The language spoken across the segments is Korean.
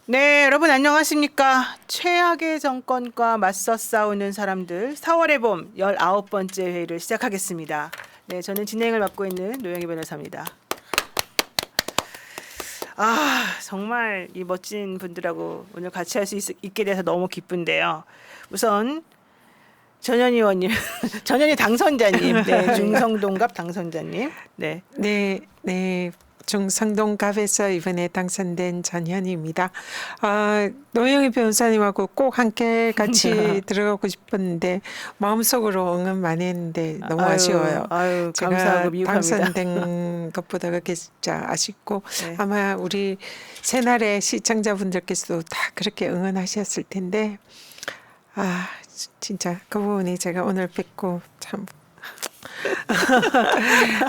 네, 여러분 안녕하십니까? 최악의 정권과 맞서 싸우는 사람들 4월의 봄 19번째 회의를 시작하겠습니다. 네, 저는 진행을 맡고 있는 노영희 변호사입니다. 정말 이 멋진 분들하고 오늘 같이 할 수 있게 돼서 너무 기쁜데요. 우선 전현희 의원님, 전현희 당선자님, 네, 중성동갑 당선자님, 네, 네. 중성동갑에서 이번에 당선된 전현희입니다. 노영희 변호사님하고 꼭 함께 같이 들어가고 싶었는데 마음속으로 응원 많이 했는데 너무 아쉬워요. 제가 감사하고 미흡합니다. 당선된 것보다 그렇게 진짜 아쉽고 네. 아마 우리 새날의 시청자분들께서도 다 그렇게 응원하셨을 텐데 진짜 그 부분이 제가 오늘 뵙고 참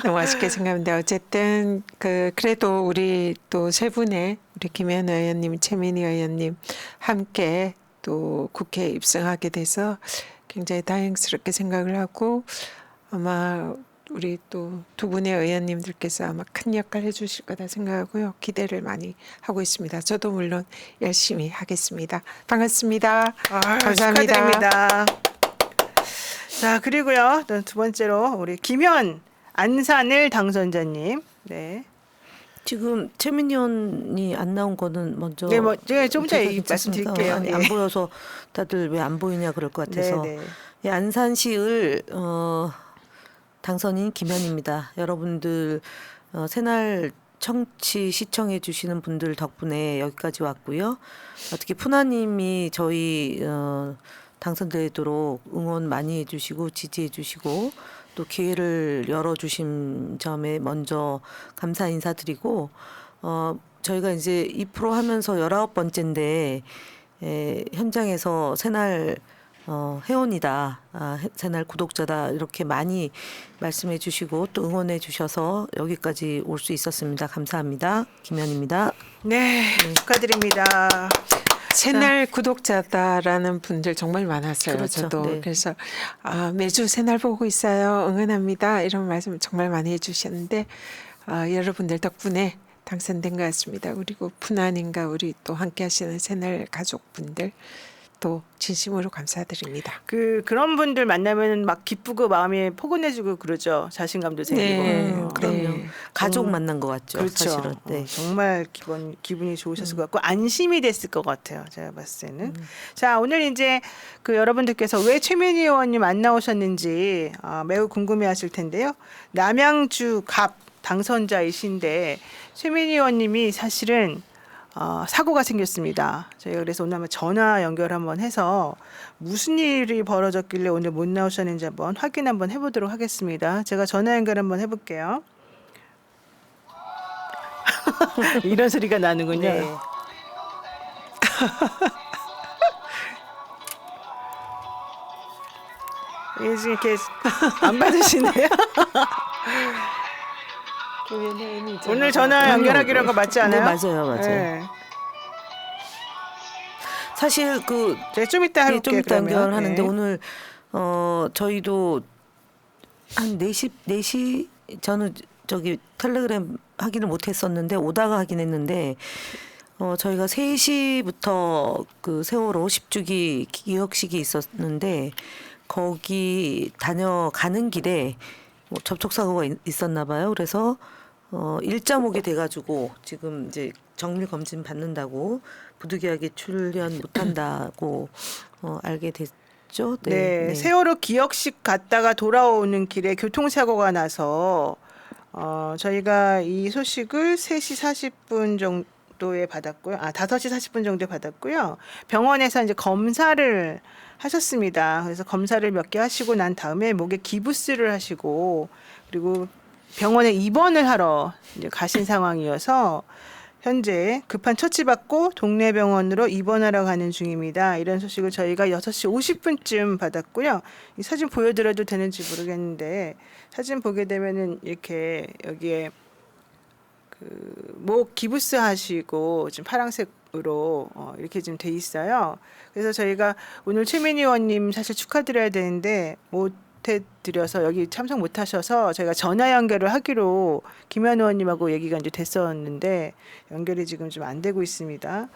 너무 아쉽게 생각하는데 어쨌든 그래도 우리 또 세 분의 우리 김현우 의원님, 최민희 의원님 함께 또 국회에 입성하게 돼서 굉장히 다행스럽게 생각을 하고 아마 우리 또 두 분의 의원님들께서 아마 큰 역할 해주실 거다 생각하고요. 기대를 많이 하고 있습니다. 저도 물론 열심히 하겠습니다. 반갑습니다. 감사합니다. 축하드립니다. 자, 그리고요. 또 두 번째로 우리 김현 안산을 당선자님. 네. 지금 최민희 의원이 안 나온 거는 먼저 네, 뭐 제가 좀 제가 이따 괜찮습니까? 말씀드릴게요. 아니, 예. 안 보여서 다들 왜 안 보이냐 그럴 것 같아서. 네, 네. 예, 안산시을 당선인 김현입니다. 여러분들 새날 청취 시청해 주시는 분들 덕분에 여기까지 왔고요. 특히 푸나님이 저희 당선되도록 응원 많이 해주시고 지지해 주시고 또 기회를 열어주신 점에 먼저 감사 인사드리고 저희가 이제 2% 하면서 19번째인데 현장에서 새날 회원이다, 새날 구독자다 이렇게 많이 말씀해 주시고 또 응원해 주셔서 여기까지 올 수 있었습니다. 감사합니다. 김현입니다. 네, 축하드립니다. 새날 구독자다라는 분들 정말 많았어요. 그렇죠. 저도 네. 그래서 매주 새날 보고 있어요. 응원합니다. 이런 말씀 정말 많이 해주셨는데 여러분들 덕분에 당선된 것 같습니다. 그리고 푸나님과 우리 또 함께하시는 새날 가족분들 또 진심으로 감사드립니다. 그런 분들 만나면 막 기쁘고 마음이 포근해지고 그러죠. 자신감도 생기고. 그럼요. 네. 가족 만난 것 같죠. 그렇죠. 사실은. 네. 정말 기분이 좋으셨을 것 같고 안심이 됐을 것 같아요. 제가 봤을 때는. 자, 오늘 이제 여러분들께서 왜 최민희 의원님 안 나오셨는지 매우 궁금해하실 텐데요. 남양주 갑 당선자이신데 최민희 의원님이 사실은 사고가 생겼습니다. 저희가 그래서 오늘 한번 전화 연결 한번 해서 무슨 일이 벌어졌길래 오늘 못 나오셨는지 한번 확인 한번 해보도록 하겠습니다. 제가 전화 연결 한번 해볼게요. 이런 소리가 나는군요. 네. 지금 이렇게 안 받으시네요. 오늘 전화 연결하기로 한 거 맞지 않아요? 네, 맞아요. 네. 사실 제가 좀 이따 할게요. 좀 이따 그러면. 연결하는데 네. 오늘 저희도 한 4시 저는 저기 텔레그램 확인을 못 했었는데 오다가 하긴 했는데 저희가 3시부터 그 세월호 10주기 기억식이 있었는데 거기 다녀가는 길에 뭐 접촉사고가 있었나 봐요. 그래서 일자 목이 돼가지고 지금 이제 정밀 검진 받는다고 부득이하게 출연 못한다고 알게 됐죠. 네, 세월호 기억식 갔다가 돌아오는 길에 교통사고가 나서 저희가 이 소식을 3시 40분 정도에 받았고요. 5시 40분 정도에 받았고요. 병원에서 이제 검사를 하셨습니다. 그래서 검사를 몇 개 하시고 난 다음에 목에 기부스를 하시고 그리고 병원에 입원을 하러 이제 가신 상황이어서 현재 급한 처치받고 동네 병원으로 입원하러 가는 중입니다. 이런 소식을 저희가 6시 50분쯤 받았고요. 이 사진 보여드려도 되는지 모르겠는데 사진 보게 되면은 이렇게 여기에 목 기부스 하시고 지금 파란색으로 이렇게 지금 돼 있어요. 그래서 저희가 오늘 최민희 의원님 사실 축하드려야 되는데 못 해드려서 여기 참석 못하셔서 저희가 전화 연결을 하기로 김현 의원님하고 얘기가 이제 됐었는데 연결이 지금 좀 안 되고 있습니다.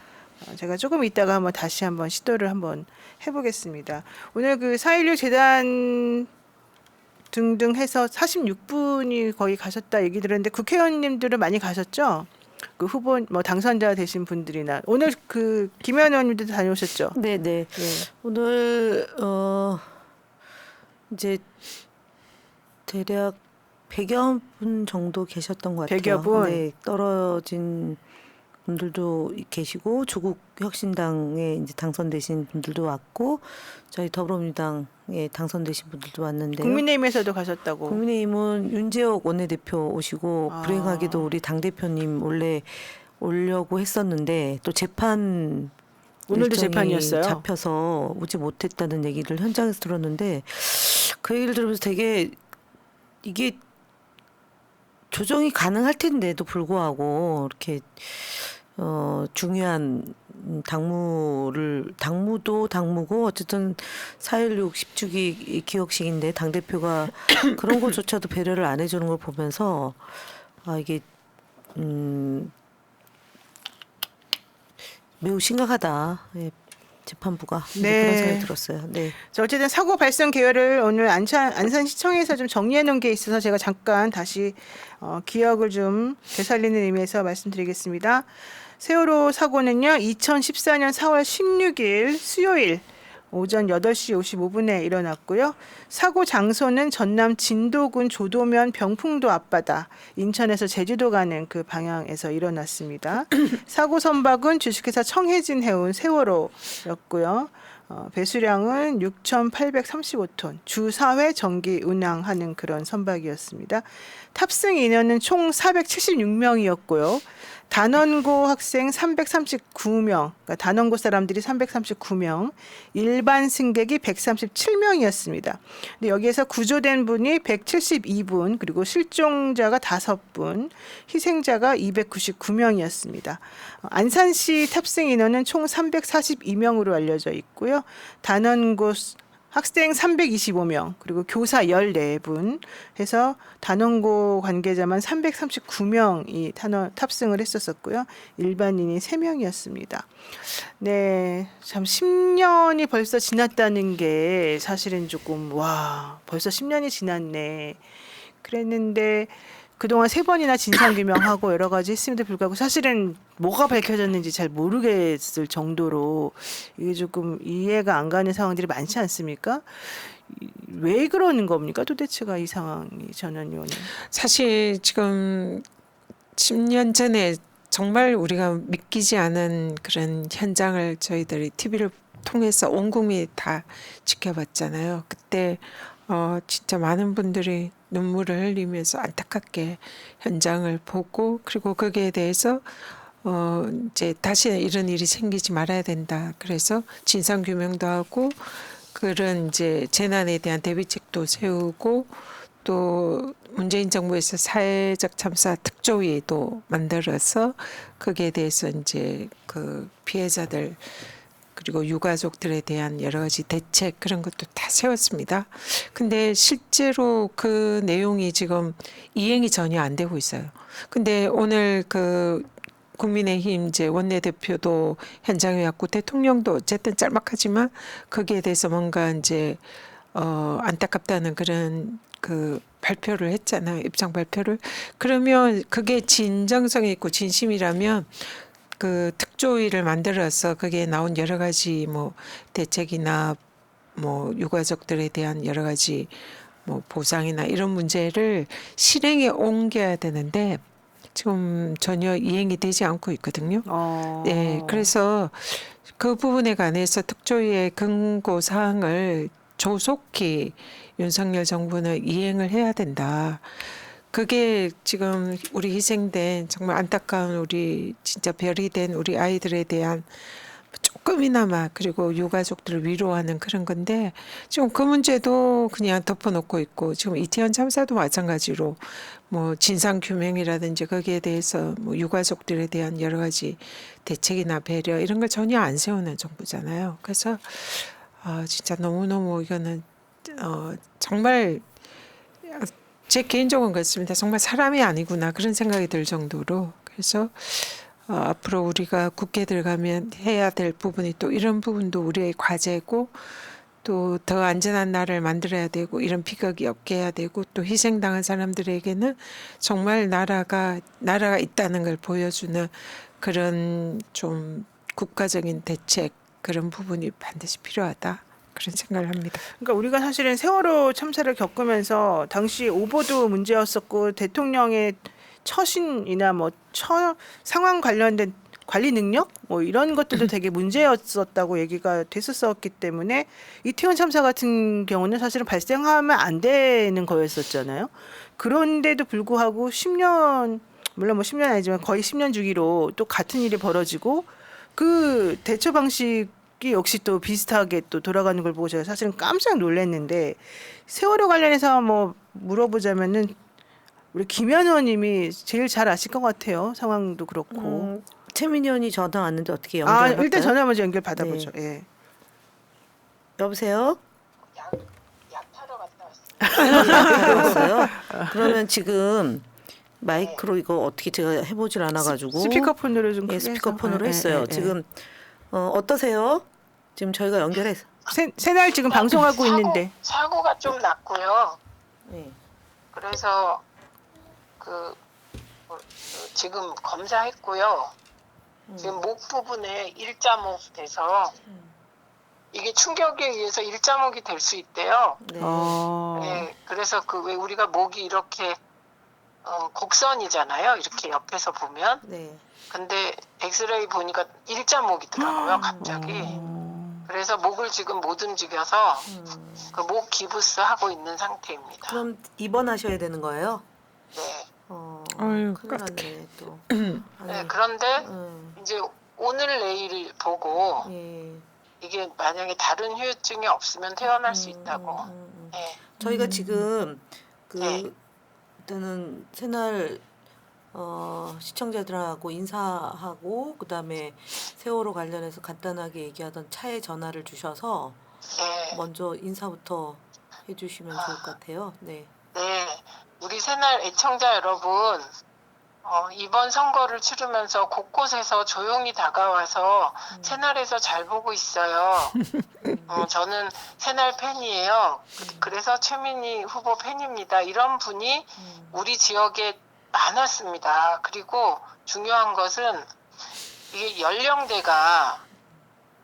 제가 조금 이따가 한번 다시 한번 시도를 한번 해보겠습니다. 오늘 그 4.16 재단 등등 해서 46분이 거의 가셨다 얘기 들었는데 국회의원님들은 많이 가셨죠? 그 후보 뭐 당선자 되신 분들이나 오늘 그 김현 의원님도 다녀오셨죠? 네네. 예. 오늘 이제 대략 100여 분 정도 계셨던 것 같아요. 100여 분? 네, 떨어진 분들도 계시고 조국 혁신당에 이제 당선되신 분들도 왔고 저희 더불어민주당에 당선되신 분들도 왔는데요. 국민의힘에서도 가셨다고. 국민의힘은 윤재옥 원내대표 오시고 아. 불행하게도 우리 당대표님 원래 오려고 했었는데 또 재판 오늘도 일정이 재판이었어요? 잡혀서 오지 못했다는 얘기를 현장에서 들었는데 그 얘기를 들으면서 되게 이게 조정이 가능할 텐데도 불구하고 이렇게 중요한 당무도 당무고 어쨌든 4.16 10주기 기억식인데 당대표가 그런 것조차도 배려를 안 해주는 걸 보면서 아 이게 매우 심각하다. 예, 재판부가 네. 그런 생각이 들었어요. 네. 자, 어쨌든 사고 발생 계열을 오늘 안산시청에서 좀 정리해 놓은 게 있어서 제가 잠깐 다시 기억을 좀 되살리는 의미에서 말씀드리겠습니다. 세월호 사고는요, 2014년 4월 16일 수요일 오전 8시 55분에 일어났고요. 사고 장소는 전남 진도군 조도면 병풍도 앞바다, 인천에서 제주도 가는 그 방향에서 일어났습니다. 사고 선박은 주식회사 청해진 해운 세월호였고요. 배수량은 6,835톤, 주 4회 정기 운항하는 그런 선박이었습니다. 탑승 인원은 총 476명이었고요. 단원고 학생 339명, 그러니까 단원고 사람들이 339명, 일반 승객이 137명이었습니다. 근데 여기에서 구조된 분이 172분, 그리고 실종자가 5분, 희생자가 299명이었습니다. 안산시 탑승 인원은 총 342명으로 알려져 있고요. 단원고 학생 325명, 그리고 교사 14분 해서 단원고 관계자만 339명이 탑승을 했었고요. 일반인이 3명이었습니다. 네, 참 10년이 벌써 지났다는 게 사실은 조금 벌써 10년이 지났네. 그랬는데 그동안 3번이나 진상규명하고 여러 가지 했음에도 불구하고 사실은 뭐가 밝혀졌는지 잘 모르겠을 정도로 이게 조금 이해가 안 가는 상황들이 많지 않습니까? 왜 그러는 겁니까? 도대체가 이 상황이 전 의원님. 사실 지금 10년 전에 정말 우리가 믿기지 않은 그런 현장을 저희들이 TV를 통해서 온 국민이 다 지켜봤잖아요. 그때 진짜 많은 분들이 눈물을 흘리면서 안타깝게 현장을 보고 그리고 거기에 대해서 이제 다시 이런 일이 생기지 말아야 된다. 그래서 진상 규명도 하고 그런 이제 재난에 대한 대비책도 세우고 또 문재인 정부에서 사회적 참사 특조위도 만들어서 거기에 대해서 이제 그 피해자들 그리고 유가족들에 대한 여러 가지 대책 그런 것도 다 세웠습니다. 근데 실제로 그 내용이 지금 이행이 전혀 안 되고 있어요. 근데 오늘 그 국민의힘 이제 원내대표도 현장에 왔고 대통령도 어쨌든 짤막하지만 거기에 대해서 뭔가 이제 안타깝다는 그런 그 발표를 했잖아요. 입장 발표를. 그러면 그게 진정성이 있고 진심이라면 그 특조위를 만들어서 거기에 나온 여러 가지 뭐 대책이나 뭐 유가족들에 대한 여러 가지 뭐 보상이나 이런 문제를 실행에 옮겨야 되는데 지금 전혀 이행이 되지 않고 있거든요. 네, 그래서 그 부분에 관해서 특조위의 근고 사항을 조속히 윤석열 정부는 이행을 해야 된다. 그게 지금 우리 희생된 정말 안타까운 우리 진짜 별이 된 우리 아이들에 대한 조금이나마 그리고 유가족들을 위로하는 그런 건데 지금 그 문제도 그냥 덮어놓고 있고 지금 이태원 참사도 마찬가지로 뭐 진상 규명이라든지 거기에 대해서 뭐 유가족들에 대한 여러 가지 대책이나 배려 이런 걸 전혀 안 세우는 정부잖아요. 그래서 진짜 너무너무 이거는 정말 제 개인적인 것같습니다. 정말 사람이 아니구나 그런 생각이 들 정도로 그래서 앞으로 우리가 국회 들어가면 해야 될 부분이 또 이런 부분도 우리의 과제고 또 더 안전한 나라를 만들어야 되고 이런 비극이 없게 해야 되고 또 희생당한 사람들에게는 정말 나라가 있다는 걸 보여주는 그런 좀 국가적인 대책 그런 부분이 반드시 필요하다. 그런 생각을 합니다. 그러니까 우리가 사실은 세월호 참사를 겪으면서 당시 오보도 문제였었고 대통령의 처신이나 뭐 상황 관련된 관리 능력 뭐 이런 것들도 되게 문제였었다고 얘기가 됐었기 때문에 이태원 참사 같은 경우는 사실은 발생하면 안 되는 거였었잖아요. 그런데도 불구하고 10년 물론 뭐 10년 아니지만 거의 10년 주기로 또 같은 일이 벌어지고 그 대처 방식이 역시 또 비슷하게 또 돌아가는 걸 보고 제가 사실은 깜짝 놀랐는데 세월호 관련해서 뭐 물어보자면은 우리 김현 의원님이 제일 잘 아실 것 같아요. 상황도 그렇고. 최민희 의원이 전화 왔는데 어떻게 연결할까요? 일단 전화 먼저 연결 받아보죠. 예. 여보세요? 약 타러 갔다 왔어요. 들어왔어요? 그러면 지금 마이크로 이거 어떻게 제가 해보질 않아가지고 스피커폰으로 좀 크게 스피커폰으로 해서. 했어요. 지금 어떠세요? 지금 저희가 연결해서 새날 지금 방송하고 있는데. 사고가 좀 났고요. 네. 그래서 지금 검사했고요. 지금 목 부분에 일자목 돼서 이게 충격에 의해서 일자목이 될 수 있대요. 네. 네, 그래서 왜 우리가 목이 이렇게 곡선이잖아요. 이렇게 옆에서 보면. 네. 근데 엑스레이 보니까 일자목이더라고요. 갑자기. 그래서 목을 지금 못 움직여서 그 목 기부스 하고 있는 상태입니다. 그럼 입원하셔야 되는 거예요? 네. 아유, 큰일 났네 또. 네, 그런데 이제 오늘 내일 보고 예. 이게 만약에 다른 후유증이 없으면 퇴원할 수 있다고. 네. 저희가 지금 네. 일단은 새날 시청자들하고 인사하고 그다음에 세월호 관련해서 간단하게 얘기하던 차에 전화를 주셔서 네. 먼저 인사부터 해주시면 좋을 것 같아요. 네. 네. 우리 새날 애청자 여러분, 이번 선거를 치르면서 곳곳에서 조용히 다가와서 새날에서 잘 보고 있어요. 저는 새날 팬이에요. 그래서 최민희 후보 팬입니다. 이런 분이 우리 지역에 많았습니다. 그리고 중요한 것은 이게 연령대가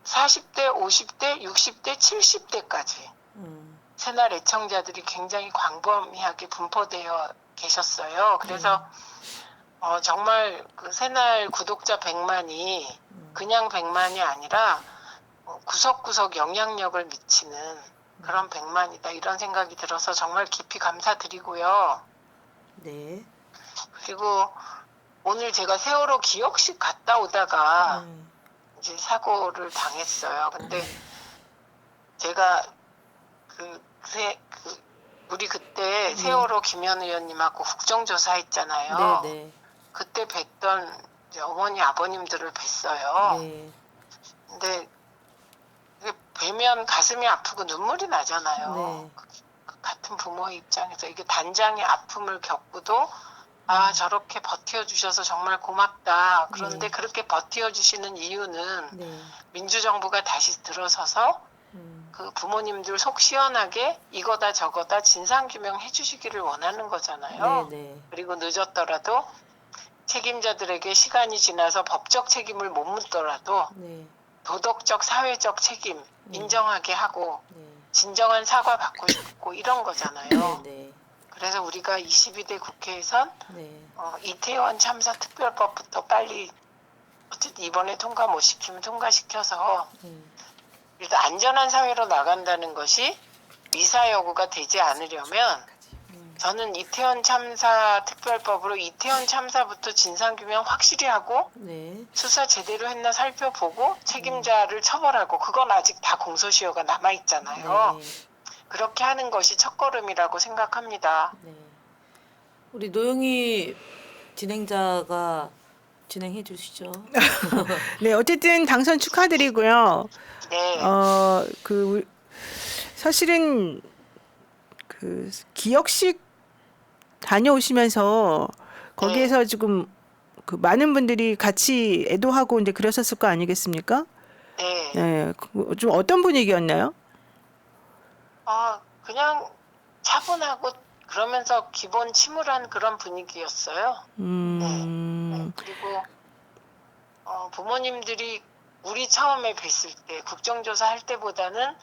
40대, 50대, 60대, 70대까지 새날 애청자들이 굉장히 광범위하게 분포되어 계셨어요. 그래서 정말 그 새날 구독자 100만이 그냥 100만이 아니라 구석구석 영향력을 미치는 그런 100만이다 이런 생각이 들어서 정말 깊이 감사드리고요. 네. 그리고 오늘 제가 세월호 기억식 갔다 오다가 이제 사고를 당했어요. 근데 제가 우리 그때 세월호 김현 의원님하고 국정조사 했잖아요. 네, 네. 그때 뵀던 이제 어머니 아버님들을 뵀어요. 네. 근데 이게 뵈면 가슴이 아프고 눈물이 나잖아요. 네. 같은 부모의 입장에서 이게 단장의 아픔을 겪고도 저렇게 버텨주셔서 정말 고맙다. 그런데 그렇게 버텨주시는 이유는 네. 민주정부가 다시 들어서서 그 부모님들 속 시원하게 이거다 저거다 진상규명 해주시기를 원하는 거잖아요. 네, 네. 그리고 늦었더라도 책임자들에게 시간이 지나서 법적 책임을 못 묻더라도 네. 도덕적 사회적 책임 인정하게 하고 네. 진정한 사과 받고 싶고 이런 거잖아요. 네, 네. 그래서 우리가 22대 국회에선 네. 이태원 참사 특별법부터 빨리 어쨌든 이번에 통과 못 시키면 통과시켜서 일단 안전한 사회로 나간다는 것이 미사 여구가 되지 않으려면 저는 이태원 참사 특별법으로 이태원 참사부터 진상규명 확실히 하고 네. 수사 제대로 했나 살펴보고 책임자를 처벌하고 그건 아직 다 공소시효가 남아있잖아요. 네. 그렇게 하는 것이 첫걸음이라고 생각합니다. 네. 우리 노영희 진행자가 진행해 주시죠. 네, 어쨌든 당선 축하드리고요. 네. 사실은 기억식 다녀오시면서 거기에서 지금 그 많은 분들이 같이 애도하고 이제 그러셨을 거 아니겠습니까? 네. 네, 좀 어떤 분위기였나요? 그냥 차분하고 그러면서 기본 침울한 그런 분위기였어요. 네. 그리고 부모님들이 우리 처음에 뵀을 때 국정조사 할 때보다는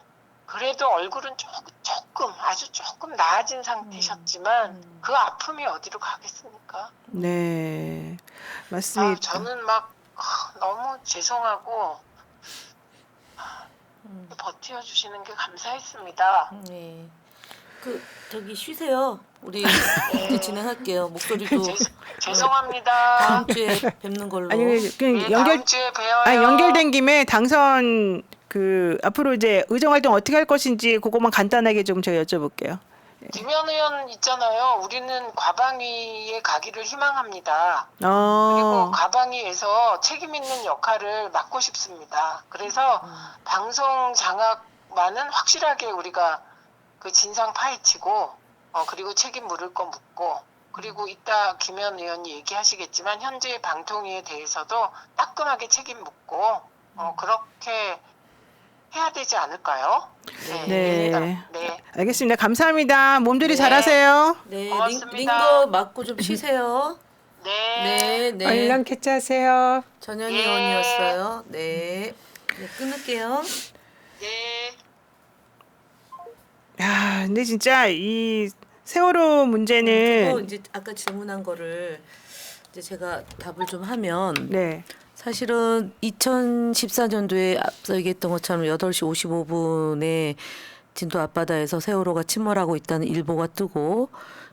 그래도 얼굴은 아주 조금 나아진 상태셨지만 그 아픔이 어디로 가겠습니까? 네, 맞습니다. 저는 막 너무 죄송하고 버텨주시는 게 감사했습니다. 네. 저기 쉬세요. 우리 이제 진행할게요. 목소리도 죄송합니다. 다음 주에 뵙는 걸로. 아니 네, 연결 다음 주에 봬요. 연결된 김에 당선 그 앞으로 이제 의정 활동 어떻게 할 것인지 그것만 간단하게 좀 제가 여쭤볼게요. 김현 의원 있잖아요. 우리는 과방위에 가기를 희망합니다. 그리고 어, 과방위에서 책임 있는 역할을 맡고 싶습니다. 그래서 방송 장악만은 확실하게 우리가 그 진상 파헤치고 그리고 책임 물을 거 묻고 그리고 이따 김현 의원이 얘기하시겠지만 현재 방통위에 대해서도 따끔하게 책임 묻고 그렇게 해야 되지 않을까요? 네. 네. 알겠습니다. 감사합니다. 몸조리 네. 잘하세요. 네, 고맙습니다. 링거 맞고 좀 쉬세요. 네. 네. 얼른 캐치하세요. 전현희 예. 의원이었어요. 네. 네, 끊을게요. 네. 야, 근데 진짜 이 세월호 문제는 그거 이제 아까 질문한 거를 이제 제가 답을 좀 하면 네. 사실은 2014년도에 앞서 얘기했던 것처럼 8시 55분에 진도 앞바다에서 세월호가 침몰하고 있다는 일보가 뜨고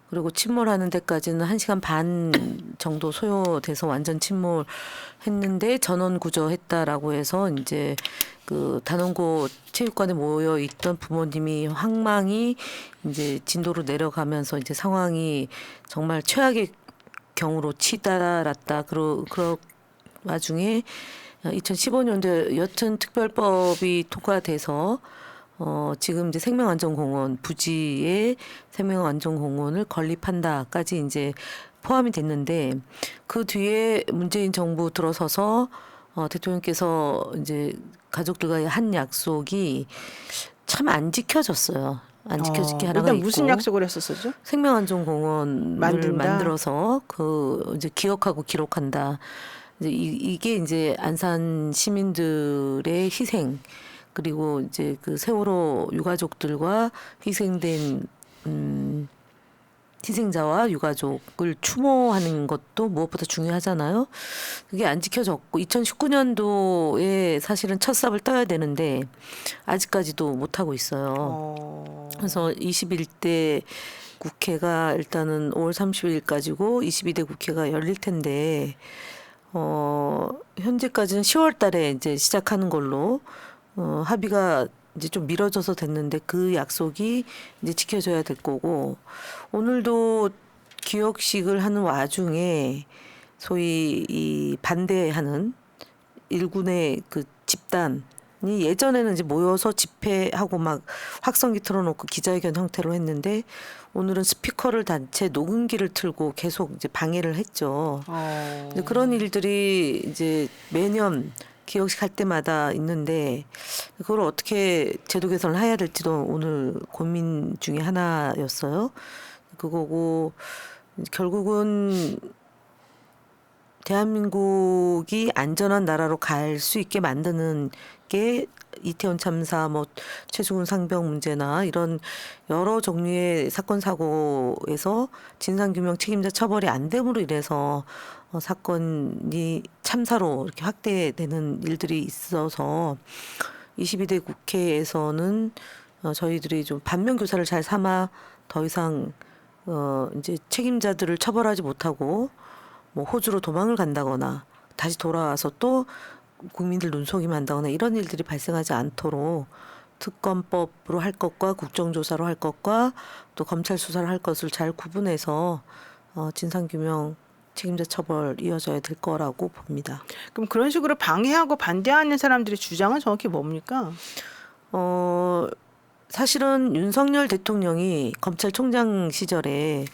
그리고 침몰하는 데까지는 1시간 반 정도 소요돼서 완전 침몰했는데 전원 구조했다라고 해서 이제 그 단원고 체육관에 모여 있던 부모님이 황망히 이제 진도로 내려가면서 이제 상황이 정말 최악의 경우로 치달았다. 그러 와중에 2015년도에 여튼 특별법이 통과돼서 지금 이제 생명안전공원 부지에 생명안전공원을 건립한다까지 이제 포함이 됐는데 그 뒤에 문재인 정부 들어서서 대통령께서 이제 가족들과의 한 약속이 참 안 지켜졌어요. 안 지켜진 게 하나가 일단 있고 무슨 약속을 했었었죠? 생명안전공원을 만든다. 만들어서 그 이제 기억하고 기록한다. 이제 이게 이제 안산 시민들의 희생 그리고 이제 그 세월호 유가족들과 희생된 희생자와 유가족을 추모하는 것도 무엇보다 중요하잖아요. 그게 안 지켜졌고 2019년도에 사실은 첫 삽을 떠야 되는데 아직까지도 못 하고 있어요. 그래서 21대 국회가 일단은 5월 30일까지고 22대 국회가 열릴 텐데 현재까지는 10월 달에 이제 시작하는 걸로 합의가 이제 좀 미뤄져서 됐는데 그 약속이 이제 지켜져야 될 거고 오늘도 기억식을 하는 와중에 소위 이 반대하는 일군의 그 집단이 예전에는 이제 모여서 집회하고 막 확성기 틀어놓고 기자회견 형태로 했는데 오늘은 스피커를 단체 녹음기를 틀고 계속 이제 방해를 했죠. 이제 그런 일들이 이제 매년 기억식 할 때마다 있는데 그걸 어떻게 제도 개선을 해야 될지도 오늘 고민 중에 하나였어요. 그거고 결국은 대한민국이 안전한 나라로 갈 수 있게 만드는 게 이태원 참사, 뭐 최수근 상병 문제나 이런 여러 종류의 사건 사고에서 진상규명 책임자 처벌이 안 됨으로 인해서 사건이 참사로 이렇게 확대되는 일들이 있어서 22대 국회에서는 저희들이 좀 반면 교사를 잘 삼아 더 이상 이제 책임자들을 처벌하지 못하고 뭐 호주로 도망을 간다거나 다시 돌아와서 또 국민들 눈속임 한다거나 이런 일들이 발생하지 않도록 특검법으로 할 것과 국정조사로 할 것과 또 검찰 수사를 할 것을 잘 구분해서 진상규명 책임자 처벌 이어져야 될 거라고 봅니다. 그럼 그런 식으로 방해하고 반대하는 사람들의 주장은 정확히 뭡니까? 사실은 윤석열 대통령이 검찰총장 시절에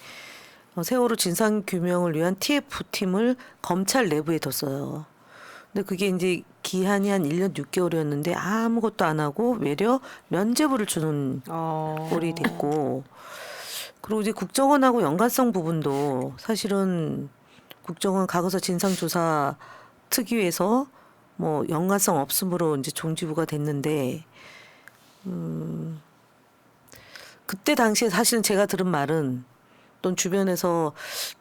세월호 진상 규명을 위한 TF팀을 검찰 내부에 뒀어요. 근데 그게 이제 기한이 한 1년 6개월이었는데 아무것도 안 하고 외려 면죄부를 주는 꼴이 됐고, 그리고 이제 국정원하고 연관성 부분도 사실은 국정원 과거사 진상조사 특위에서 뭐 연관성 없음으로 이제 종지부가 됐는데, 그때 당시에 사실은 제가 들은 말은, 또는 주변에서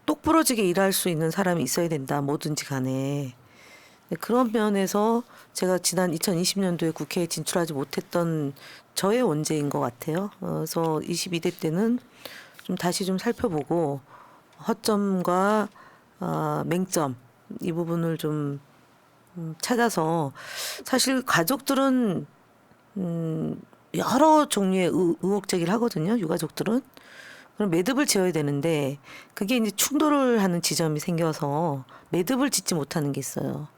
똑부러지게 일할 수 있는 사람이 있어야 된다, 뭐든지 간에. 그런 면에서 제가 지난 2020년도에 국회에 진출하지 못했던 저의 원죄인 것 같아요. 그래서 22대 때는 좀 다시 좀 살펴보고 허점과 맹점 이 부분을 좀 찾아서, 사실 가족들은 여러 종류의 의혹 제기를 하거든요. 유가족들은. 그럼 매듭을 지어야 되는데 그게 이제 충돌을 하는 지점이 생겨서 매듭을 짓지 못하는 게 있어요.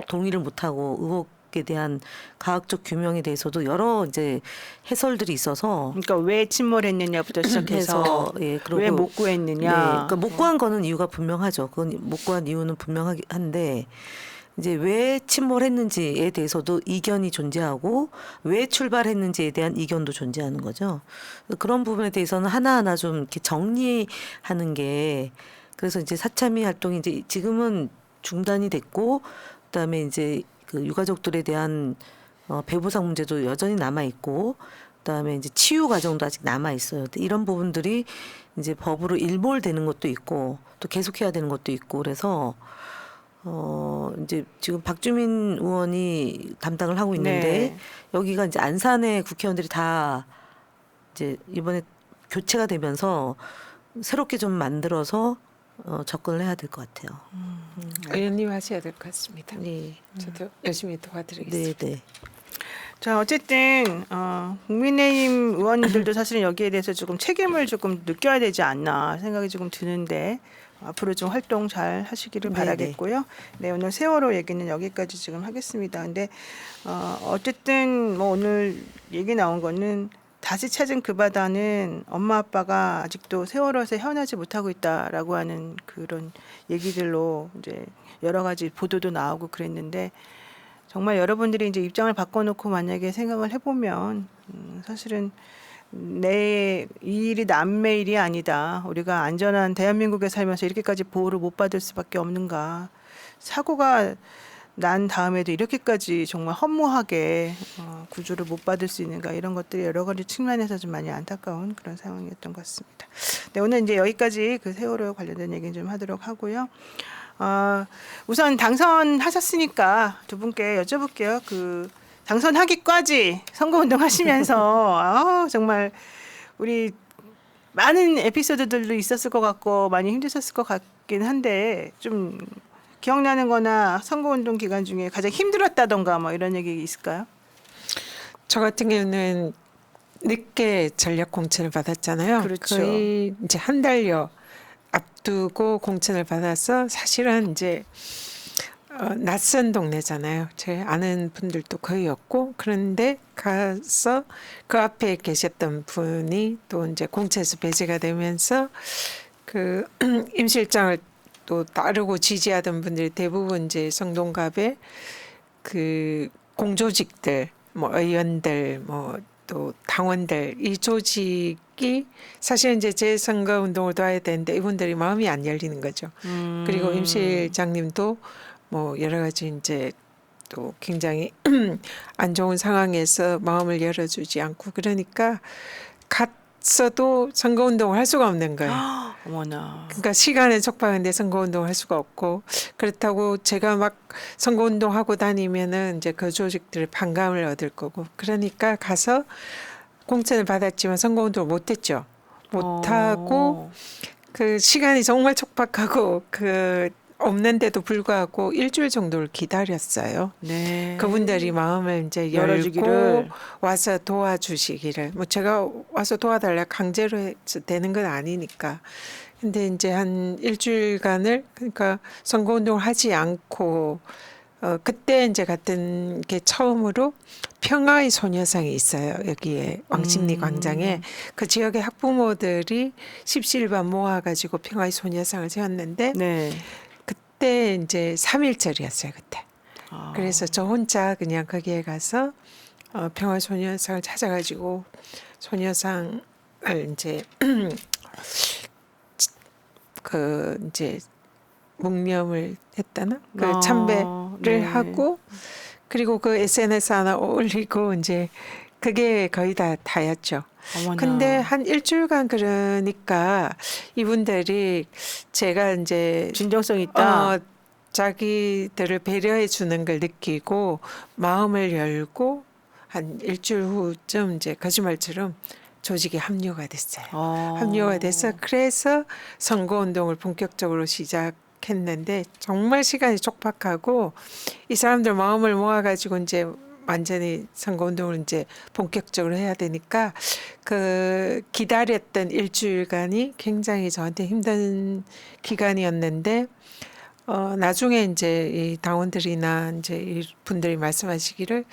동의를 못하고 의혹에 대한 과학적 규명에 대해서도 여러 이제 해설들이 있어서. 그러니까 왜 침몰했느냐부터 시작해서 예, 왜 못 구했느냐. 네, 그러니까 못 구한 거는 이유가 분명하죠. 그건 못 구한 이유는 분명한데, 이제 왜 침몰했는지에 대해서도 이견이 존재하고 왜 출발했는지에 대한 이견도 존재하는 거죠. 그런 부분에 대해서는 하나하나 좀 이렇게 정리하는 게, 그래서 이제 사참위 활동이 이제 지금은 중단이 됐고, 그다음에 이제 그 유가족들에 대한 배부상 문제도 여전히 남아 있고, 그다음에 이제 치유 과정도 아직 남아 있어요. 이런 부분들이 이제 법으로 일몰되는 것도 있고 또 계속해야 되는 것도 있고, 그래서 이제 지금 박주민 의원이 담당을 하고 있는데, 네. 여기가 이제 안산의 국회의원들이 다 이제 이번에 교체가 되면서 새롭게 좀 만들어서 접근을 해야 될 것 같아요. 의원님 하셔야 될 것 같습니다. 네, 저도 열심히 도와드리겠습니다. 네, 네. 자, 어쨌든 국민의힘 의원들도 사실은 여기에 대해서 조금 책임을 조금 느껴야 되지 않나 생각이 조금 드는데, 앞으로 좀 활동 잘 하시기를 네네. 바라겠고요. 네, 오늘 세월호 얘기는 여기까지 지금 하겠습니다. 근데 어쨌든 뭐 오늘 얘기 나온 거는, 다시 찾은 그 바다는 엄마 아빠가 아직도 세월호에서 헤어나지 못하고 있다라고 하는 그런 얘기들로 이제 여러 가지 보도도 나오고 그랬는데, 정말 여러분들이 이제 입장을 바꿔놓고 만약에 생각을 해보면 사실은 이 일이 남의 일이 아니다. 우리가 안전한 대한민국에 살면서 이렇게까지 보호를 못 받을 수밖에 없는가. 사고가 난 다음에도 이렇게까지 정말 허무하게 구조를 못 받을 수 있는가. 이런 것들이 여러 가지 측면에서 좀 많이 안타까운 그런 상황이었던 것 같습니다. 네, 오늘 이제 여기까지 그 세월호 관련된 얘기 좀 하도록 하고요. 우선 당선하셨으니까 두 분께 여쭤볼게요. 그 당선하기까지 선거운동 하시면서 정말 우리 많은 에피소드들도 있었을 것 같고 많이 힘드셨을 것 같긴 한데, 좀 기억나는 거나 선거운동 기간 중에 가장 힘들었다던가 뭐 이런 얘기 있을까요? 저 같은 경우는 늦게 전략 공천을 받았잖아요. 그렇죠. 거의 이제 한 달여 앞두고 공천을 받아서, 사실은 이제 낯선 동네잖아요. 제 아는 분들도 거의 없고, 그런데 가서 그 앞에 계셨던 분이 또 이제 공천에서 배제가 되면서 그 임실장을 또 따르고 지지하던 분들이 대부분 이제 성동갑의 그 공조직들, 뭐 의원들, 뭐 또 당원들, 이 조직이 사실 이제 재선거 운동을 도와야 되는데 이분들이 마음이 안 열리는 거죠. 그리고 임 실장님도 뭐 여러 가지 이제 또 굉장히 안 좋은 상황에서 마음을 열어주지 않고, 그러니까 갔어도 선거 운동을 할 수가 없는 거예요. 어머나. 그러니까 시간은 촉박한데 선거 운동을 할 수가 없고, 그렇다고 제가 막 선거 운동하고 다니면은 이제 그 조직들의 반감을 얻을 거고, 그러니까 가서 공천을 받았지만 선거 운동을 못 했죠. 못 하고 그 시간이 정말 촉박하고 그 없는데도 불구하고 일주일 정도를 기다렸어요. 네. 그분들이 마음을 이제 열고 열어주기를. 와서 도와주시기를. 뭐 제가 와서 도와달라 강제로 해서 되는 건 아니니까. 근데 이제 한 일주일간을, 그러니까 선거운동을 하지 않고 그때 이제 갔던 게 처음으로 평화의 소녀상이 있어요. 여기에 왕십리 광장에 그 지역의 학부모들이 십시일반 모아가지고 평화의 소녀상을 세웠는데 네. 그때 이제 3일절이었어요. 그때. 아. 그래서 저 혼자 그냥 거기에 가서 평화 소녀상을 찾아가지고 소녀상을 이제 그 이제 묵념을 했다나 그 참배를 네. 하고 그리고 그 SNS 하나 올리고 이제 그게 거의 다였죠. 어머나. 근데 한 일주일간 그러니까 이분들이 제가 이제 진정성 있다. 자기들을 배려해 주는 걸 느끼고 마음을 열고 한 일주일 후쯤 이제 거짓말처럼 조직에 합류가 됐어요. 합류가 돼서 그래서 선거운동을 본격적으로 시작했는데 정말 시간이 촉박하고 이 사람들 마음을 모아가지고 이제 완전히 선거운동을 이제 본격적으로 해야 되니까 그 기다렸던 일주일간이 굉장히 저한테 힘든 기간이었는데 나중에 이제 이 당원들이나 이제 이 분들이 말씀하시기를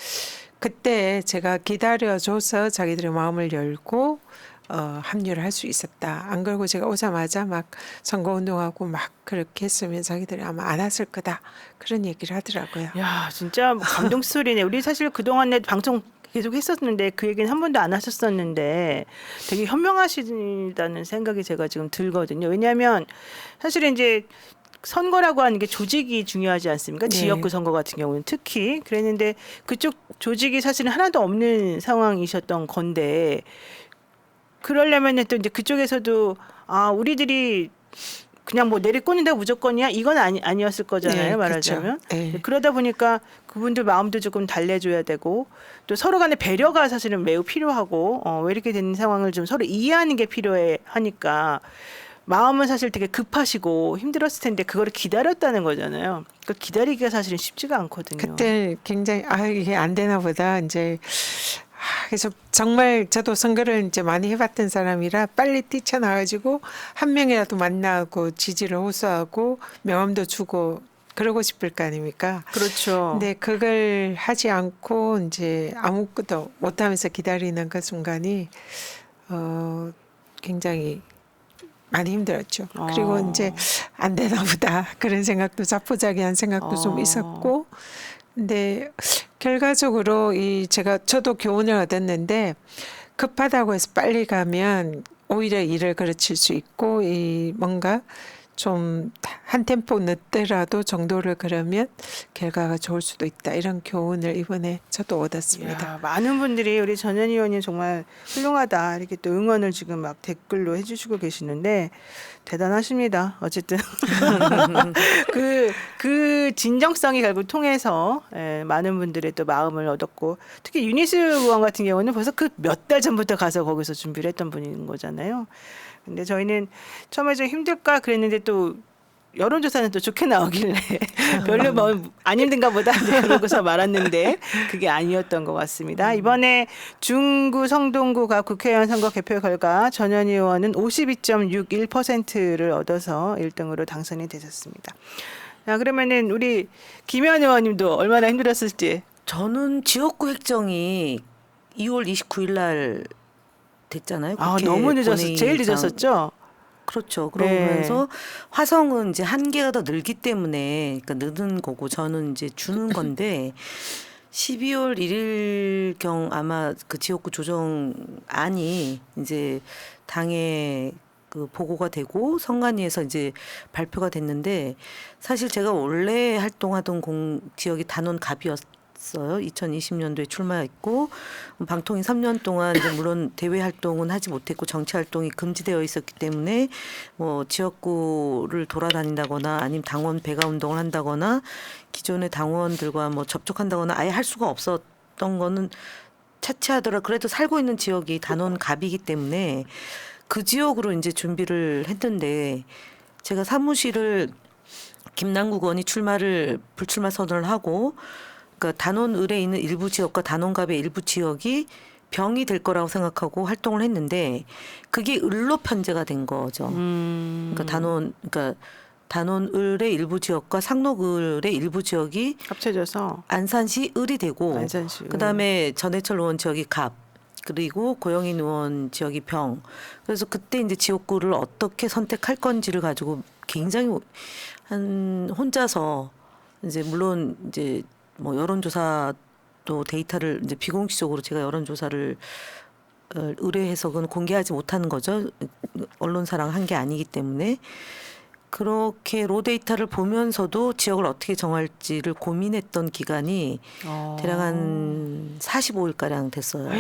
그때 제가 기다려줘서 자기들의 마음을 열고 합류를 할 수 있었다. 안 그러고 제가 오자마자 막 선거운동하고 막 그렇게 했으면 자기들이 아마 안 왔을 거다. 그런 얘기를 하더라고요. 야, 진짜 감동 스토리네. 우리 사실 그동안에 방송 계속 했었는데 그 얘기는 한 번도 안 하셨었는데 되게 현명하시다는 생각이 제가 지금 들거든요. 왜냐하면 사실은 이제 선거라고 하는 게 조직이 중요하지 않습니까? 네. 지역구 선거 같은 경우는 특히 그랬는데 그쪽 조직이 사실은 하나도 없는 상황이셨던 건데 그러려면은 또 이제 그쪽에서도 우리들이 그냥 뭐 내리꽂는다 무조건이야 이건 아니었을 거잖아요. 네, 말하자면 그렇죠. 네. 그러다 보니까 그분들 마음도 조금 달래줘야 되고 또 서로 간의 배려가 사실은 매우 필요하고 왜 이렇게 되는 상황을 좀 서로 이해하는 게 필요해 하니까 마음은 사실 되게 급하시고 힘들었을 텐데 그거를 기다렸다는 거잖아요. 그 기다리기가 사실은 쉽지가 않거든요. 그때 굉장히 이게 안 되나 보다 이제 그래서 정말 저도 선거를 이제 많이 해봤던 사람이라 빨리 뛰쳐나가지고 한 명이라도 만나고 지지를 호소하고 명함도 주고 그러고 싶을 거 아닙니까? 그렇죠. 근데 그걸 하지 않고 이제 아무것도 못하면서 기다리는 그 순간이 굉장히 많이 힘들었죠. 그리고 이제 안 되나 보다 그런 생각도 자포자기한 생각도 좀 있었고, 근데 결과적으로 저도 교훈을 얻었는데 급하다고 해서 빨리 가면 오히려 일을 그르칠 수 있고 뭔가 좀 한 템포 늦더라도 정도를 그러면 결과가 좋을 수도 있다. 이런 교훈을 이번에 저도 얻었습니다. 이야, 많은 분들이 우리 전현 의원님 정말 훌륭하다 이렇게 또 응원을 지금 막 댓글로 해주시고 계시는데 대단하십니다. 어쨌든 그 진정성이 결국 통해서 많은 분들의 또 마음을 얻었고 특히 유니스 의원 같은 경우는 벌써 그 몇 달 전부터 가서 거기서 준비를 했던 분인 거잖아요. 근데 저희는 처음에 좀 힘들까 그랬는데 또 여론조사는 또 좋게 나오길래 별로 뭐 안 힘든가 보다 그러고서 말았는데 그게 아니었던 것 같습니다. 이번에 중구 성동구가 국회의원 선거 개표 결과 전현 의원은 52.61%를 얻어서 1등으로 당선이 되셨습니다. 자, 그러면은 우리 김현 의원님도 얼마나 힘들었을지. 저는 지역구 획정이 2월 29일 날 됐잖아요. 국회 너무 늦었어. 본회의장. 제일 늦었었죠. 그렇죠. 그러면서 화성은 이제 한계가 더 늘기 때문에 그러니까 늦은 거고 저는 이제 주는 건데 12월 1일경 아마 그 지역구 조정안이 이제 당에 그 보고가 되고 선관위에서 이제 발표가 됐는데 사실 제가 원래 활동하던 지역이 단원갑이었어요. 2020년도에 출마했고 방통위 3년 동안 이제 물론 대외 활동은 하지 못했고 정치 활동이 금지되어 있었기 때문에 뭐 지역구를 돌아다닌다거나 아니면 당원 배가 운동을 한다거나 기존의 당원들과 뭐 접촉한다거나 아예 할 수가 없었던 거는 차치하더라. 그래도 살고 있는 지역이 단원갑이기 때문에 그 지역으로 이제 준비를 했는데 제가 사무실을 김남국 의원이 불출마 선언을 하고 그러니까 단원을에 있는 일부 지역과 단원갑의 일부 지역이 병이 될 거라고 생각하고 활동을 했는데 그게 을로 편제가 된 거죠. 그러니까 단원을의 일부 지역과 상록을의 일부 지역이 합쳐져서 안산시 을이 되고 안산시. 그다음에 전해철 의원 지역이 갑 그리고 고영인 의원 지역이 병. 그래서 그때 이제 지역구를 어떻게 선택할 건지를 가지고 굉장히 한 혼자서 이제 물론 이제 뭐 여론조사도 데이터를 이제 비공식적으로 제가 여론조사를 의뢰해서 그건 공개하지 못하는 거죠. 언론사랑 한 게 아니기 때문에. 그렇게 로 데이터를 보면서도 지역을 어떻게 정할지를 고민했던 기간이 대략 한 45일가량 됐어요.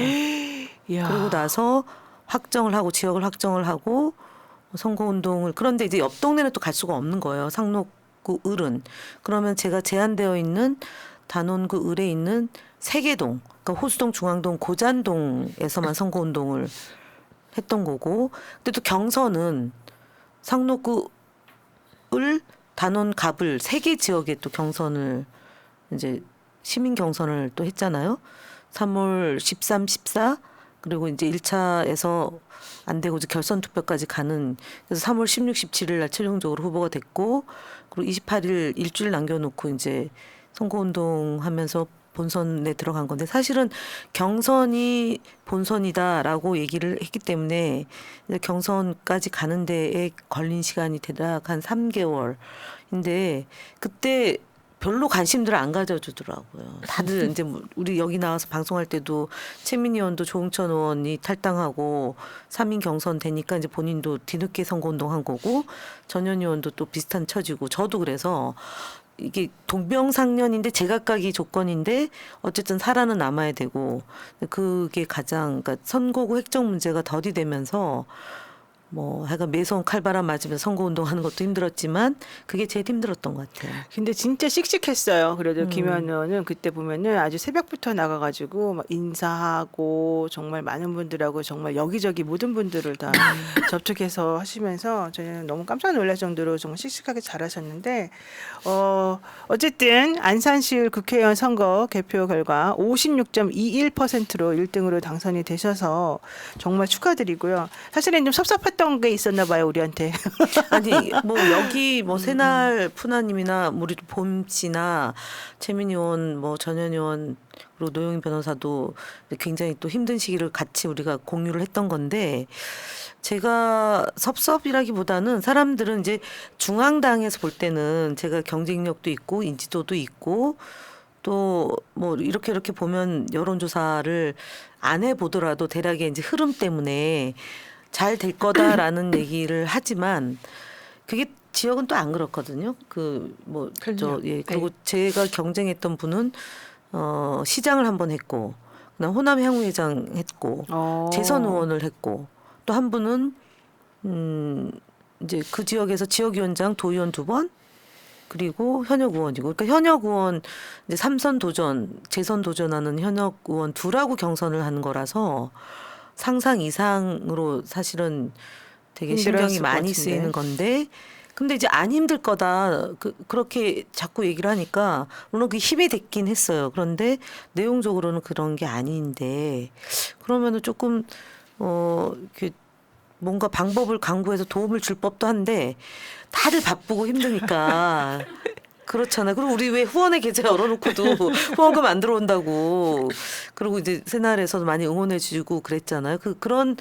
이야. 그러고 나서 확정을 하고 지역을 확정을 하고 선거운동을 그런데 이제 옆 동네는 또 갈 수가 없는 거예요. 상록구 을은. 그러면 제가 제한되어 있는 단원구 을에 있는 세계동, 그러니까 호수동, 중앙동, 고잔동에서만 선거운동을 했던 거고 근데 또 경선은 상록구 을 단원 갑을 세 개 지역에 또 경선을 이제 시민 경선을 또 했잖아요. 3월 13, 14 그리고 이제 1차에서 안 되고 이제 결선 투표까지 가는 그래서 3월 16, 17일 날 최종적으로 후보가 됐고 그리고 28일 일주일 남겨놓고 이제 선거운동 하면서 본선에 들어간 건데 사실은 경선이 본선이다라고 얘기를 했기 때문에 이제 경선까지 가는 데에 걸린 시간이 대략 한 3개월인데 그때 별로 관심들을 안 가져주더라고요. 다들 이제 뭐 우리 여기 나와서 방송할 때도 최민희 의원도 조응천 의원이 탈당하고 3인 경선 되니까 이제 본인도 뒤늦게 선거운동 한 거고 전현 의원도 또 비슷한 처지고 저도 그래서 이게 동병상련인데 제각각이 조건인데 어쨌든 살아는 남아야 되고 그게 가장 그러니까 선거구 획정 문제가 더디되면서 뭐 하여간 매서운 칼바람 맞으면서 선거운동하는 것도 힘들었지만 그게 제일 힘들었던 것 같아요. 근데 진짜 씩씩했어요. 그래도 김현 의원은 그때 보면은 아주 새벽부터 나가가지고 막 인사하고 정말 많은 분들하고 정말 여기저기 모든 분들을 다 접촉해서 하시면서 저희는 너무 깜짝 놀랄 정도로 정말 씩씩하게 잘하셨는데 어쨌든 안산시을 국회의원 선거 개표 결과 56.21%로 1등으로 당선이 되셔서 정말 축하드리고요. 사실은 좀 섭섭했던 게 있었나 봐요, 우리한테. 아니 뭐 여기 뭐 새날 푸나님이나 우리 봄 씨나 최민희 의원 뭐 전현 의원 그리고 노영희 변호사도 굉장히 또 힘든 시기를 같이 우리가 공유를 했던 건데 제가 섭섭이라기보다는 사람들은 이제 중앙당에서 볼 때는 제가 경쟁력도 있고 인지도도 있고 또 뭐 이렇게 보면 여론조사를 안 해보더라도 대략의 이제 흐름 때문에 잘 될 거다라는 얘기를 하지만 그게 지역은 또 안 그렇거든요. 그 뭐 저 예 그리고 제가 경쟁했던 분은 시장을 한번 했고 그다음 호남 향후회장 했고 재선 의원을 했고 또 한 분은 이제 그 지역에서 지역위원장 도의원 2번 그리고 현역 의원이고 그러니까 현역 의원 이제 3선 도전 재선 도전하는 현역 의원 둘하고 경선을 하는 거라서 상상 이상으로 사실은 되게 신경이 많이 쓰이는 건데 근데 이제 안 힘들 거다 그렇게 자꾸 얘기를 하니까 물론 그 힘이 됐긴 했어요. 그런데 내용적으로는 그런 게 아닌데 그러면은 조금 이렇게 뭔가 방법을 강구해서 도움을 줄 법도 한데 다들 바쁘고 힘드니까 그렇잖아요. 그리고 우리 왜 후원의 계좌 열어놓고도 후원금 안 들어온다고. 그리고 이제 새날에서도 많이 응원해주고 그랬잖아요. 그런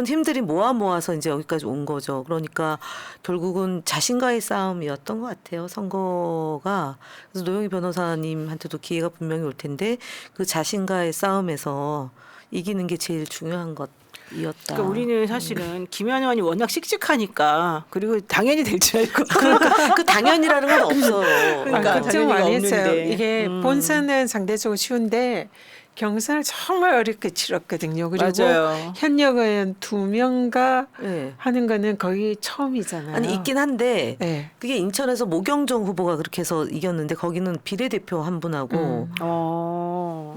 힘들이 모아서 이제 여기까지 온 거죠. 그러니까 결국은 자신과의 싸움이었던 것 같아요. 선거가. 그래서 노영희 변호사님한테도 기회가 분명히 올 텐데 그 자신과의 싸움에서 이기는 게 제일 중요한 것. 이었다. 그러니까 우리는 사실은 김현 의원이 워낙 씩씩하니까 그리고 당연히 될 줄 알고 그러니까 그 당연이라는 건 없어. 그러니까 걱정 당연히가 많이 했어요. 없는데. 이게 본선은 상대적으로 쉬운데 경선을 정말 어렵게 치렀거든요. 그리고 맞아요. 현역 의원 2명과 네. 하는 거는 거의 처음이잖아요. 아니 있긴 한데 네. 그게 인천에서 모경정 후보가 그렇게 해서 이겼는데 거기는 비례대표 한 분하고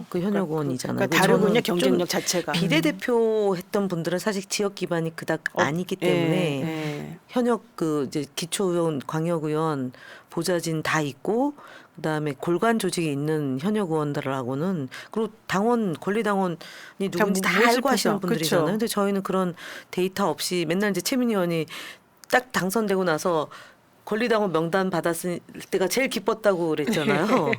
그 현역 의원이잖아요. 그러니까 다르군요, 저는 경쟁력 좀 자체가. 비례대표 했던 분들은 사실 지역 기반이 그닥 아니기 때문에 현역 그 이제 기초의원, 광역의원, 보좌진 다 있고 그다음에 골관 조직이 있는 현역 의원들하고는 그리고 당원 권리당원이 누군지 다 알고 하시는 분들이잖아요. 근데 저희는 그런 데이터 없이 맨날 이제 최민희 의원이 딱 당선되고 나서 권리당원 명단 받았을 때가 제일 기뻤다고 그랬잖아요.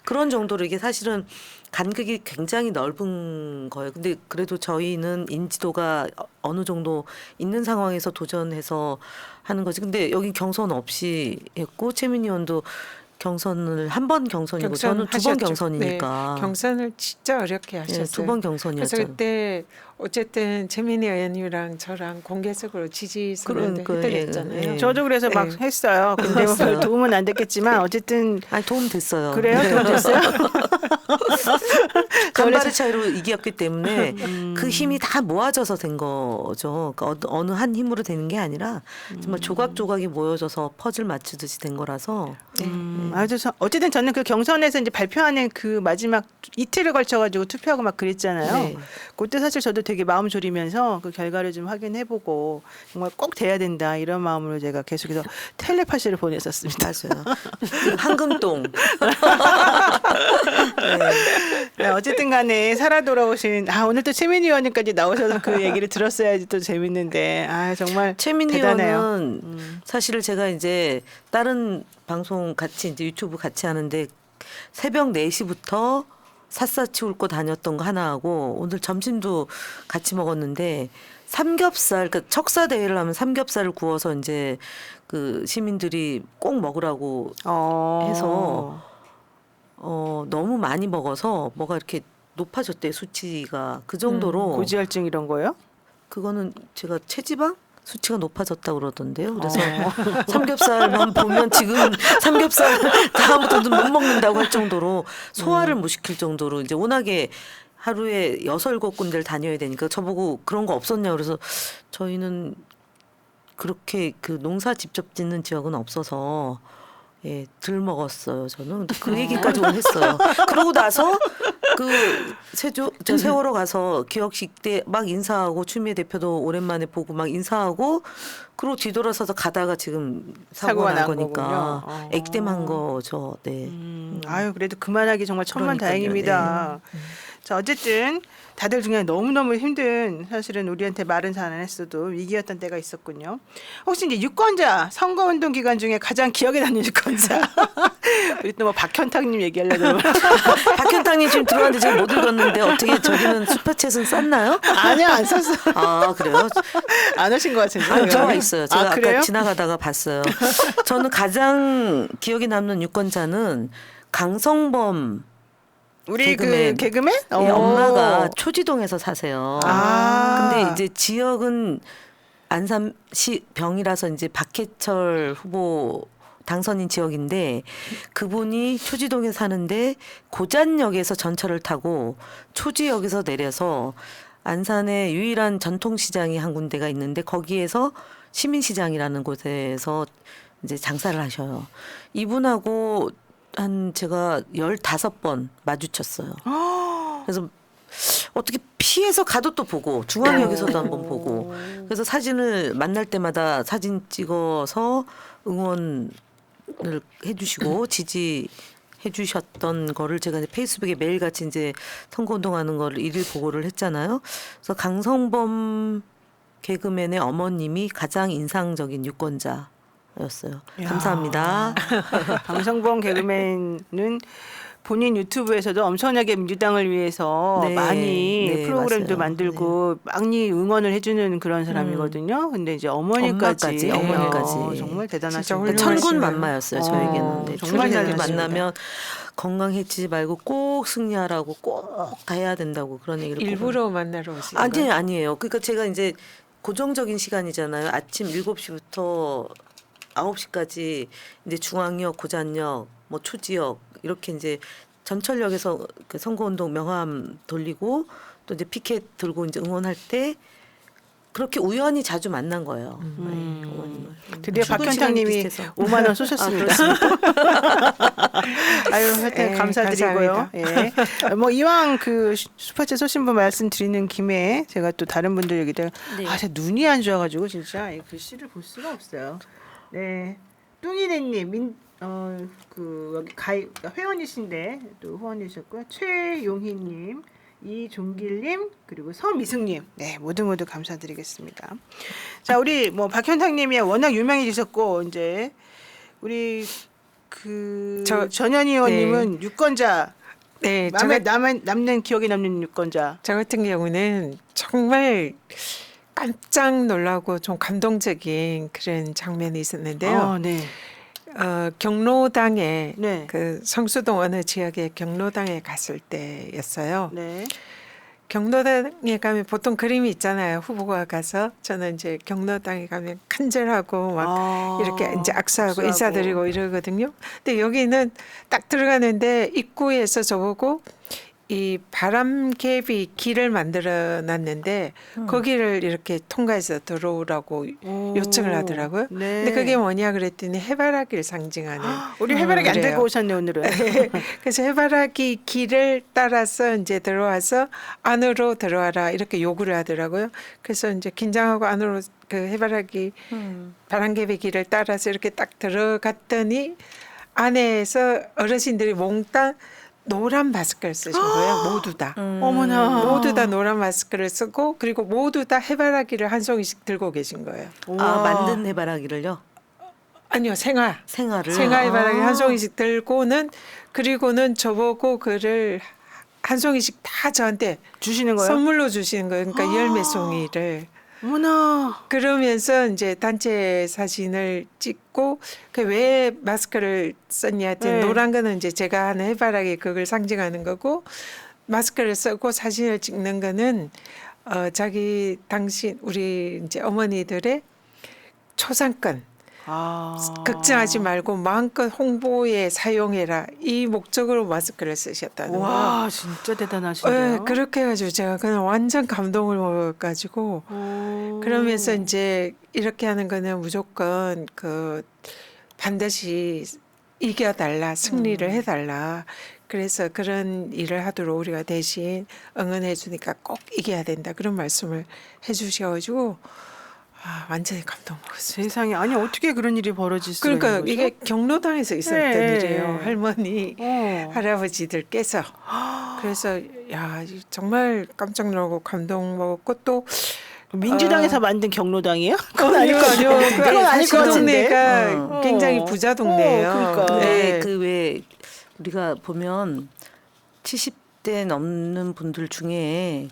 그런 정도로 이게 사실은 간극이 굉장히 넓은 거예요. 근데 그래도 저희는 인지도가 어느 정도 있는 상황에서 도전해서 하는 거지. 근데 여기 경선 없이 했고 최민희 의원도 경선을 한 번 경선이고 저는 두 번 하셨죠. 경선이니까. 네, 경선을 진짜 어렵게 하셨어요. 두 번 그래서 경선이었죠. 그때 어쨌든 최민희 의원님이랑 저랑 공개적으로 지지 선언도 그러니까, 해드렸잖아요. 예. 저도 그래서 막 네. 했어요. 근데 뭐 별 도움은 안 됐겠지만 어쨌든 아니 도움 됐어요. 그래요? 도움 됐어요? 간발의 차이로 이겼기 때문에 그 힘이 다 모아져서 된 거죠. 그러니까 어느 한 힘으로 되는 게 아니라 정말 조각조각이 모여져서 퍼즐 맞추듯이 된 거라서. 어쨌든 저는 그 경선에서 이제 발표하는 그 마지막 이틀을 걸쳐가지고 투표하고 막 그랬잖아요. 네. 그때 사실 저도 되게 마음 졸이면서 그 결과를 좀 확인해보고 정말 꼭 돼야 된다 이런 마음으로 제가 계속해서 텔레파시를 보냈었습니다. 맞아요. 그 황금똥. 네, 어쨌든 간에 살아 돌아오신 오늘 또 최민희 의원님까지 나오셔서 그 얘기를 들었어야지 또 재밌는데 정말 최민희 대단해요. 의원은 사실 제가 이제 다른 방송 같이 이제 유튜브 같이 하는데 새벽 4시부터 샅샅이 훑고 다녔던 거 하나 하고 오늘 점심도 같이 먹었는데 삼겹살 그러니까 척사 대회를 하면 삼겹살을 구워서 이제 그 시민들이 꼭 먹으라고 해서 너무 많이 먹어서 뭐가 이렇게 높아졌대 수치가 그 정도로 고지혈증 이런 거요? 그거는 제가 체지방 수치가 높아졌다고 그러던데요. 그래서 삼겹살만 보면 지금 삼겹살 다음부터는 못 먹는다고 할 정도로 소화를 못 시킬 정도로 이제 워낙에 하루에 6-7군데를 다녀야 되니까 저보고 그런 거 없었냐 그래서 저희는 그렇게 그 농사 직접 짓는 지역은 없어서 예, 덜 먹었어요. 저는 근데 그 얘기까지 오늘 했어요. 그러고 나서 그 저 세월호 가서 기억식 때 막 인사하고 추미애 대표도 오랜만에 보고 막 인사하고 그러고 뒤돌아서서 가다가 지금 사고가 난 거니까 거군요. 액땜한 거죠. 네. 아유 그래도 그만하기 정말 천만다행입니다. 자 어쨌든 다들 중에 너무너무 힘든 사실은 우리한테 말은 잘 안 했어도 위기였던 때가 있었군요. 혹시 이제 유권자 선거운동 기간 중에 가장 기억에 남는 유권자 우리 또 뭐 박현탁님 얘기하려고 박현탁님 지금 들어왔는데 제가 못 읽었는데 어떻게 저기는 슈퍼챗은 쌌나요? 아니요 안 썼어. 아 그래요? 안 오신 것 같은데. 아, 들어와 있어요. 제가 아까 그래요? 지나가다가 봤어요. 저는 가장 기억에 남는 유권자는 강성범 우리 개그맨. 그 개그맨? 예, 엄마가 초지동에서 사세요. 근데 이제 지역은 안산시 병이라서 이제 박해철 후보 당선인 지역인데 그분이 초지동에 사는데 고잔역에서 전철을 타고 초지역에서 내려서 안산의 유일한 전통시장이 한 군데가 있는데 거기에서 시민시장이라는 곳에서 이제 장사를 하셔요. 이분하고 한 제가 15번 마주쳤어요. 그래서 어떻게 피해서 가도 또 보고 중앙역에서도 한번 보고 그래서 사진을 만날 때마다 사진 찍어서 응원을 해주시고 지지해 주셨던 거를 제가 이제 페이스북에 매일같이 이제 선거운동하는 거를 일일 보고를 했잖아요. 그래서 강성범 개그맨의 어머님이 가장 인상적인 유권자였어요. 감사합니다. 강성범 개그맨은 본인 유튜브에서도 엄청나게 민주당을 위해서 네, 많이 네, 프로그램도 맞아요. 만들고 많이 응원을 해주는 그런 사람이거든요. 근데 이제 어머니까지 어머니까지. 정말 진짜 대단하신 훌륭하시네요. 천군만마였어요 저에게는. 네, 정말 주민들이 대단하시네요. 만나면 건강해지지 말고 꼭 승리하라고 꼭 다 해야 된다고 그런 얘기를 꼭 일부러 만나러 오신 거예요? 아니에요. 그러니까 제가 이제 고정적인 시간이잖아요. 아침 7시부터 9시까지 이제 중앙역, 고잔역, 뭐 초지역 이렇게 이제 전철역에서 그 선거운동 명함 돌리고 또 이제 피켓 들고 이제 응원할 때 그렇게 우연히 자주 만난 거예요. 어머님을. 드디어 출근 박현탁님이 시간이 비슷해서. 5만 원 쏘셨습니다. 아유, 하여튼 네, 감사드리고요. 예. 뭐 이왕 그 슈퍼챗 쏘신 분 말씀드리는 김에 제가 또 다른 분들 얘기들 제가 눈이 안 좋아가지고 진짜 이 글씨를 볼 수가 없어요. 네, 뚱이네님 그 여기 회원이신데 또 후원이셨고요. 최용희님. 이종길님 그리고 서미승님 모두 감사드리겠습니다. 자 우리 뭐 박현탁님이 워낙 유명해지셨고 이제 우리 그 저- 전현희 의원님은 유권자 네, 마음에 남는 기억에 남는 유권자. 저 같은 경우는 정말 깜짝 놀라고 좀 감동적인 그런 장면이 있었는데요. 네. 경로당에 네. 그 성수동 어느 지역의 경로당에 갔을 때였어요. 네. 경로당에 가면 보통 그림이 있잖아요. 후보가 가서 저는 이제 경로당에 가면 간절하고 막 이렇게 이제 악수하고 인사드리고 이러거든요. 근데 여기는 딱 들어가는데 입구에서 저보고 이 바람개비 길을 만들어 놨는데 거기를 이렇게 통과해서 들어오라고 요청을 하더라고요. 네. 근데 그게 뭐냐 그랬더니 해바라기를 상징하는. 우리 해바라기 안 그래요. 들고 오셨네 오늘은. 그래서 해바라기 길을 따라서 이제 들어와서 안으로 들어와라 이렇게 요구를 하더라고요. 그래서 이제 긴장하고 안으로 그 해바라기 바람개비 길을 따라서 이렇게 딱 들어갔더니 안에서 어르신들이 몽땅 노란 마스크를 쓰신 거예요. 모두 다. 어머나. 모두 다 노란 마스크를 쓰고 그리고 모두 다 해바라기를 한 송이씩 들고 계신 거예요. 아, 만든 해바라기를요? 아니요, 생화. 생화를. 생화 해바라기 한 송이씩 들고는 그리고는 저보고 그를 한 송이씩 다 저한테 주시는 거예요? 선물로 주시는 거예요. 그러니까 열매 송이를. 어머나. 그러면서 이제 단체 사진을 찍고 그 왜 마스크를 썼냐 했더니 네. 노란 거는 이제 제가 하는 해바라기 그걸 상징하는 거고 마스크를 쓰고 사진을 찍는 거는 자기 당신 우리 이제 어머니들의 초상권 걱정하지 말고 마음껏 홍보에 사용해라 이 목적으로 마스크를 쓰셨다는 거예요. 와 진짜 대단하시네요. 네, 그렇게 해가지고 제가 그냥 완전 감동을 먹어가지고 그러면서 이제 이렇게 하는 거는 무조건 그 반드시 이겨달라 승리를 해달라 그래서 그런 일을 하도록 우리가 대신 응원해 주니까 꼭 이겨야 된다 그런 말씀을 해주셔가지고 완전히 감동 먹었어요. 세상에 아니 어떻게 그런 일이 벌어질 수가 그러니까 있는 거죠? 이게 경로당에서 있었던 네. 일이에요. 할머니 할아버지들께서 그래서 야 정말 깜짝 놀라고 감동 먹었고 또 민주당에서 만든 경로당이에요? 그건 아닐 것 아니요. 같은데. 그건 아닐 것 그 같은데. 동네가 굉장히 부자 동네예요. 그러니까. 근데 네. 그 왜 우리가 보면 70대 넘는 분들 중에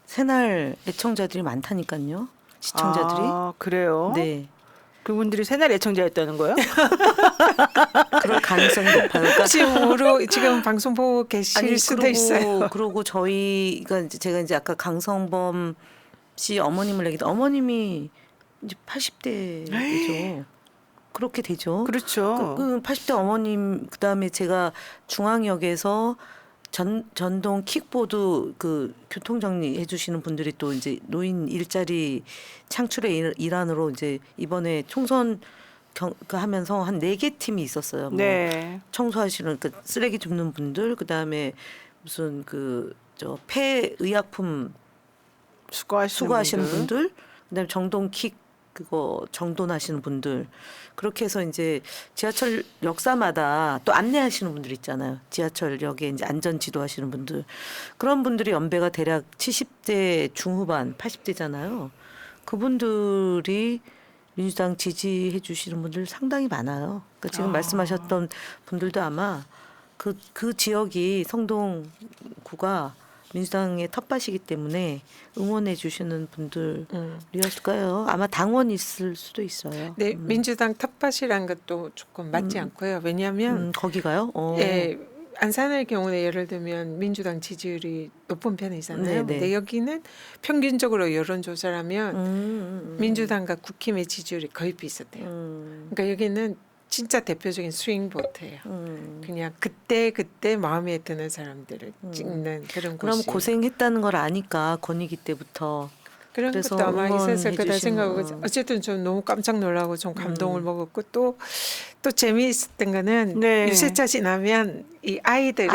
새날 애청자들이 많다니까요. 시청자들이. 아, 그래요? 네. 그분들이 새날 애청자였다는 거예요? 그럴 가능성이 높아요. 그러니까 지금 방송 보고 계실 수도 있어요. 그러고 저희가 이제 제가 이제 아까 강성범 씨 어머님을 얘기했는데 어머님이 이제 80대죠. 그렇게 되죠. 그렇죠. 그 80대 어머님 그다음에 제가 중앙역에서 전동 킥보드 그 교통 정리해 주시는 분들이 또 이제 노인 일자리 창출의 일환으로 이제 이번에 총선 하면서 한 4개 팀이 있었어요. 뭐 네. 청소하시는 그 쓰레기 줍는 분들 그다음에 무슨 그 저 폐의약품 수거하시는 분들 그다음에 정동킥 그거 정돈하시는 분들 그렇게 해서 이제 지하철 역사마다 또 안내하시는 분들 있잖아요. 지하철역에 이제 안전 지도하시는 분들 그런 분들이 연배가 대략 70대 중후반 80대잖아요. 그분들이 민주당 지지해 주시는 분들 상당히 많아요. 그러니까 지금 말씀하셨던 분들도 아마 그 지역이 성동구가 민주당의 텃밭이기 때문에 응원해 주시는 분들이었을까요? 아마 당원 있을 수도 있어요. 네, 민주당 텃밭이란 것도 조금 맞지 않고요. 왜냐하면 거기가요? 예, 안산의 경우는 예를 들면 민주당 지지율이 높은 편이잖아요. 네네. 근데 여기는 평균적으로 여론조사를 하면 민주당과 국힘의 지지율이 거의 비슷해요. 그러니까 여기는 진짜 대표적인 스윙 보트예요. 그냥 그때 마음에 드는 사람들을 찍는 그런 그럼 곳이. 고생했다는 걸 아니까 권익위 때부터 그런 그래서 것도 아마 있었을 거다 응원해 생각하고 주시는, 어쨌든 좀 너무 깜짝 놀라고 좀 감동을 먹었고 또 재미있었던 거는 네. 유세차 지나면 이 아이들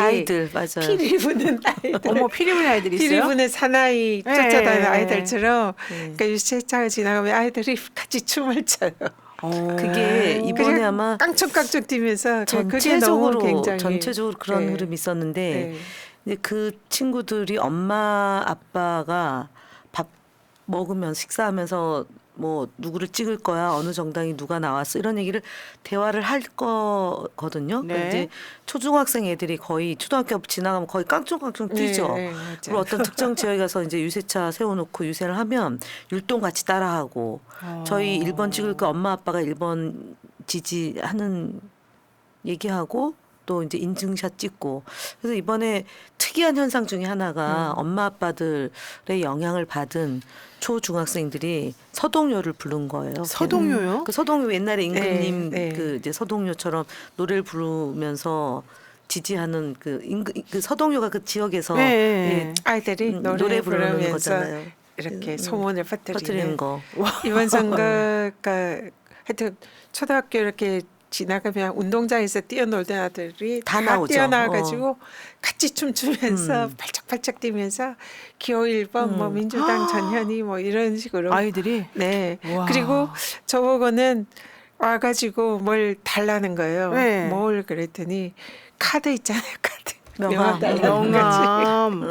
맞아요. 피리 부는 아이들 어머 피리 부는 아이들이 피리 있어요? 부는 사나이 네. 쫓아다니는 아이들처럼 그러니까 유세차가 지나가면 아이들이 같이 춤을 춰요. 그게 이번에 그냥 아마 깡총깡총 뛰면서 그게 너무 굉장히 전체적으로 그런 네. 흐름이 있었는데 네. 이제 그 친구들이 엄마 아빠가 밥 먹으면 식사하면서 뭐 누구를 찍을 거야, 어느 정당이 누가 나왔어 이런 얘기를 대화를 할 거거든요. 네. 이제 초중학생 애들이 거의 초등학교 지나가면 거의 깡총깡총 뛰죠. 네, 맞아요. 그리고 어떤 특정 지역에 가서 이제 유세차 세워놓고 유세를 하면 율동 같이 따라하고 저희 1번 찍을 거 엄마 아빠가 1번 지지하는 얘기하고 또 이제 인증샷 찍고 그래서 이번에 특이한 현상 중에 하나가 엄마 아빠들의 영향을 받은 초중학생들이 서동요를 부른 거예요. 서동요요? 그 서동요 옛날에 임금님 네, 네. 그 이제 서동요처럼 노래를 부르면서 지지하는 그 서동요가 그 지역에서 네. 예, 아이들이 노래 부르는 부르면서 거잖아요. 이렇게 소문을 퍼뜨리는 거. 이번 선거가 하여튼 초등학교 이렇게 지나가면 운동장에서 뛰어놀던 아들이 다 다 나오죠. 뛰어나와가지고 같이 춤추면서 팔짝팔짝 뛰면서 기호 1번 뭐 민주당 전현희 뭐 이런 식으로 아이들이 네. 와. 그리고 저보고는 와가지고 뭘 달라는 거예요. 네. 뭘 그랬더니 카드 있잖아요. 카드. 명함. 달라는 거지. 영암.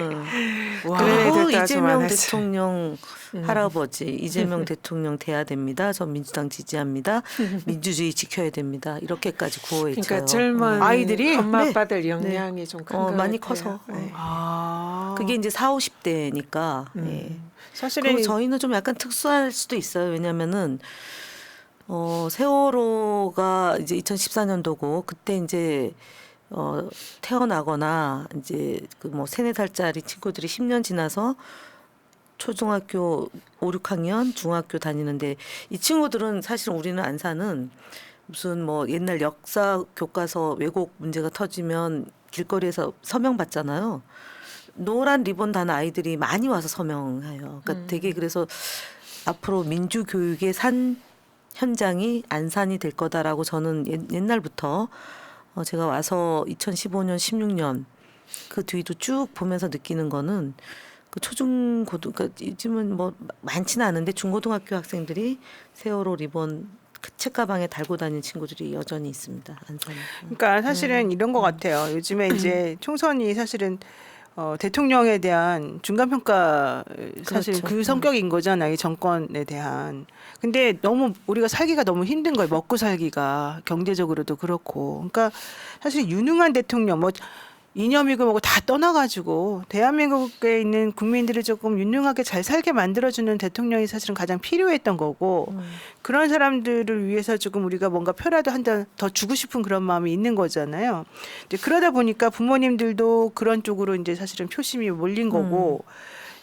와. 그런 애들도 그리고 아주 이재명 많았어요. 대통령 할아버지 이재명 대통령 돼야 됩니다. 전 민주당 지지합니다. 민주주의 지켜야 됩니다. 이렇게까지 구호 외쳐요. 그러니까 젊은 아이들이? 엄마 네. 아빠들 영향이 좀 큰 거 많이 같아요. 커서. 네. 아. 그게 이제 4, 50대니까. 예. 사실은 그리고 저희는 좀 약간 특수할 수도 있어요. 왜냐면은 세월호가 이제 2014년도고 그때 이제 태어나거나 이제 그 뭐 3, 4살짜리 친구들이 10년 지나서 초중학교 5, 6학년 중학교 다니는데 이 친구들은 사실 우리는 안산은 무슨 뭐 옛날 역사 교과서 왜곡 문제가 터지면 길거리에서 서명 받잖아요. 노란 리본 단 아이들이 많이 와서 서명해요. 그러니까 되게 그래서 앞으로 민주 교육의 산 현장이 안산이 될 거다라고 저는 옛날부터 제가 와서 2015년, 16년 그 뒤도 쭉 보면서 느끼는 거는 그 초중고등 그러니까 요즘은 뭐 많지는 않은데 중고등학교 학생들이 세월호 리본 그 책가방에 달고 다니는 친구들이 여전히 있습니다. 안산에. 그러니까 사실은 이런 것 같아요. 요즘에 이제 총선이 사실은 대통령에 대한 중간평가 사실 그렇죠. 그 성격인 거잖아요. 이 정권에 대한. 근데 너무 우리가 살기가 너무 힘든 거예요. 먹고 살기가 경제적으로도 그렇고. 그러니까 사실 유능한 대통령 뭐 이념이고 뭐고 다 떠나가지고 대한민국에 있는 국민들을 조금 유능하게 잘 살게 만들어주는 대통령이 사실은 가장 필요했던 거고 그런 사람들을 위해서 조금 우리가 뭔가 표라도 한 장 더 주고 싶은 그런 마음이 있는 거잖아요. 이제 그러다 보니까 부모님들도 그런 쪽으로 이제 사실은 표심이 몰린 거고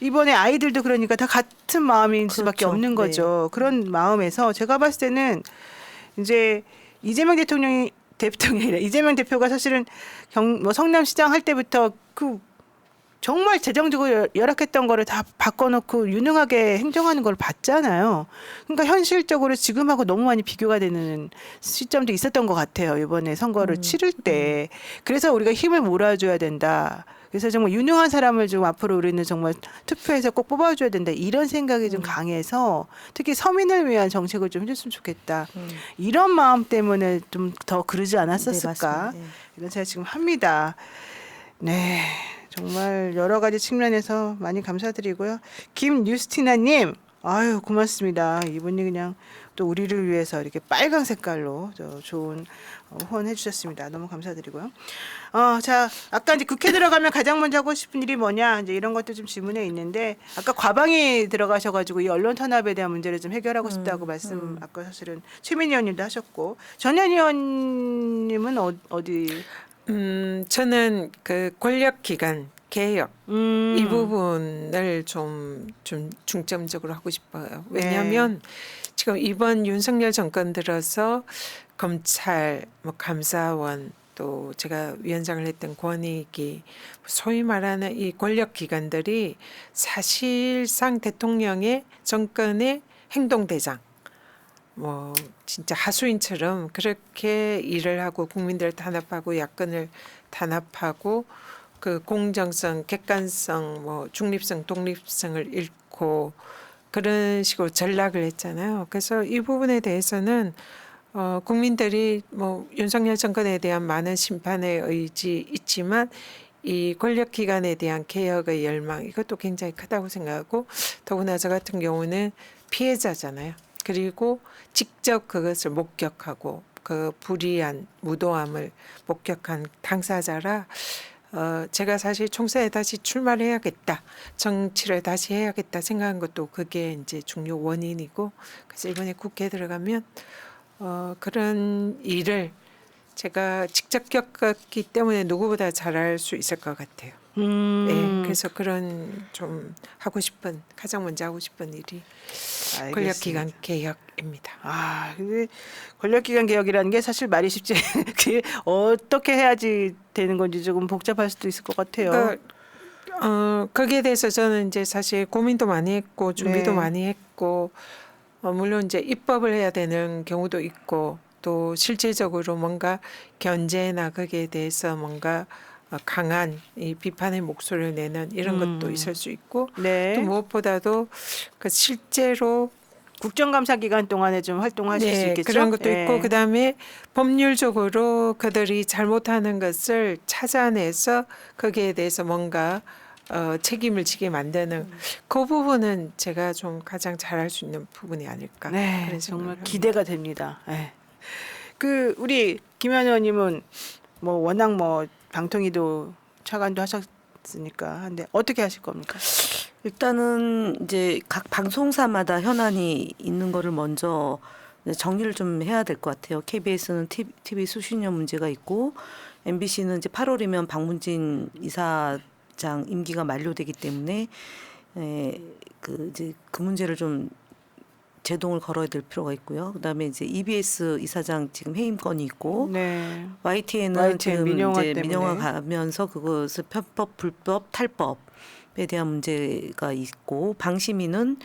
이번에 아이들도 그러니까 다 같은 마음일 수밖에 그렇죠. 없는 거죠. 그런 마음에서 제가 봤을 때는 이제 이재명 대통령이 아니라 이재명 대표가 사실은 뭐 성남시장 할 때부터 그 정말 재정적으로 열악했던 거를 다 바꿔놓고 유능하게 행정하는 걸 봤잖아요. 그러니까 현실적으로 지금하고 너무 많이 비교가 되는 시점도 있었던 것 같아요. 이번에 선거를 치를 때. 그래서 우리가 힘을 몰아줘야 된다. 그래서 정말 유능한 사람을 좀 앞으로 우리는 정말 투표해서 꼭 뽑아줘야 된다. 이런 생각이 좀 강해서 특히 서민을 위한 정책을 좀 해줬으면 좋겠다. 이런 마음 때문에 좀 더 그러지 않았었을까. 네, 맞습니다. 네. 이런 생각 지금 합니다. 네. 정말 여러 가지 측면에서 많이 감사드리고요. 김유스티나님, 아유 고맙습니다. 이분이 그냥 또 우리를 위해서 이렇게 빨간 색깔로 좋은 후원해 주셨습니다. 너무 감사드리고요. 자, 아까 이제 국회 들어가면 가장 먼저 하고 싶은 일이 뭐냐 이제 이런 것도 좀 질문에 있는데 아까 과방위 들어가셔가지고 이 언론 탄압에 대한 문제를 좀 해결하고 싶다고 말씀 아까 사실은 최민희 의원님도 하셨고 전현 의원님은 어디? 저는 그 권력기관 개혁 음. 이 부분을 좀 중점적으로 하고 싶어요. 왜냐하면 지금 이번 윤석열 정권 들어서 검찰, 뭐 감사원 또 제가 위원장을 했던 권익위 소위 말하는 이 권력기관들이 사실상 대통령의 정권의 행동대장 뭐 진짜 하수인처럼 그렇게 일을 하고 국민들을 탄압하고 야권을 탄압하고 그 공정성, 객관성, 뭐 중립성, 독립성을 잃고 그런 식으로 전락을 했잖아요. 그래서 이 부분에 대해서는 국민들이 뭐 윤석열 정권에 대한 많은 심판의 의지 있지만 이 권력기관에 대한 개혁의 열망 이것도 굉장히 크다고 생각하고 더구나 저 같은 경우는 피해자잖아요. 그리고 직접 그것을 목격하고 그 불이한 무도함을 목격한 당사자라 제가 사실 총선에 다시 출마를 해야겠다, 정치를 다시 해야겠다 생각한 것도 그게 이제 중요 원인이고, 그래서 이번에 국회에 들어가면 그런 일을 제가 직접 겪었기 때문에 누구보다 잘할 수 있을 것 같아요. 네, 그래서 그런 좀 가장 먼저 하고 싶은 일이 권력기관 개혁입니다. 아, 근데 권력기관 개혁이라는 게 사실 말이 쉽지 그게 어떻게 해야지 되는 건지 조금 복잡할 수도 있을 것 같아요. 그러니까 거기에 대해서 저는 이제 사실 고민도 많이 했고 준비도 네. 많이 했고 물론 이제 입법을 해야 되는 경우도 있고 또 실질적으로 뭔가 견제나 거기에 대해서 뭔가 강한 이 비판의 목소리를 내는 이런 것도 있을 수 있고 네. 또 무엇보다도 그 실제로 국정감사 기간 동안에 좀 활동하실 수 있겠죠. 그런 것도 예. 있고 그다음에 법률적으로 그들이 잘못하는 것을 찾아내서 거기에 대해서 뭔가 책임을 지게 만드는 그 부분은 제가 좀 가장 잘할 수 있는 부분이 아닐까. 네, 그런 정말 생각을 기대가 됩니다. 예. 그 우리 김현 의원님은 뭐 워낙 뭐 방통위도 차관도 하셨으니까 한데 어떻게 하실 겁니까? 일단은 이제 각 방송사마다 현안이 있는 거를 먼저 정리를 좀 해야 될 것 같아요. KBS는 TV 수신료 문제가 있고 MBC는 이제 8월이면 박문진 이사장 임기가 만료되기 때문에 그 문제를 좀 제동을 걸어야 될 필요가 있고요. 그다음에 이제 EBS 이사장 지금 해임 건이 있고 네. YTN은 YTN 지금 민영화 이제 때문에. 민영화 가면서 그것을 편법, 불법, 탈법에 대한 문제가 있고 방심위는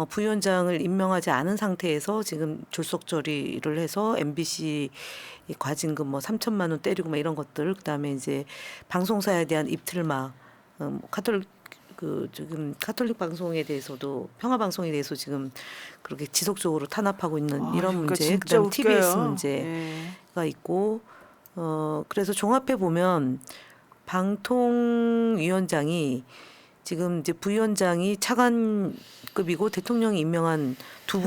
부위원장을 임명하지 않은 상태에서 지금 졸속 처리를 해서 MBC 과징금 뭐 3천만 원 때리고 막 이런 것들, 그다음에 이제 방송사에 대한 입틀막, 지금 카톨릭 방송에 대해서도 평화 방송에 대해서 지금 그렇게 지속적으로 탄압하고 있는 이런 그러니까 문제, 진짜 그다음에 TBS 웃겨요. 문제가 예. 있고 그래서 종합해 보면 방통위원장이 지금 이제 부위원장이 차관급이고 대통령이 임명한 두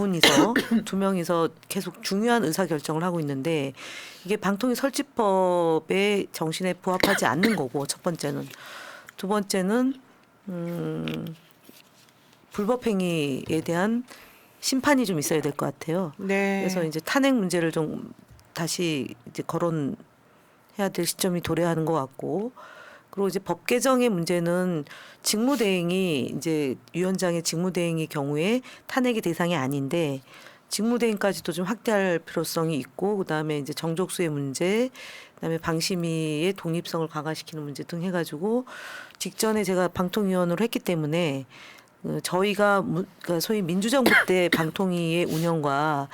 명이서 계속 중요한 의사 결정을 하고 있는데 이게 방통위 설치법의 정신에 부합하지 않는 거고, 첫 번째는. 두 번째는 불법 행위에 대한 심판이 좀 있어야 될 것 같아요. 네. 그래서 이제 탄핵 문제를 좀 다시 이제 거론해야 될 시점이 도래하는 것 같고, 그리고 이제 법 개정의 문제는 직무대행이 이제 위원장의 직무대행의 경우에 탄핵의 대상이 아닌데 직무대행까지도 좀 확대할 필요성이 있고, 그다음에 이제 정족수의 문제, 그다음에 방심위의 독립성을 강화시키는 문제 등 해가지고 직전에 제가 방통위원으로 했기 때문에 저희가 그러니까 소위 민주정부 때 방통위의 운영과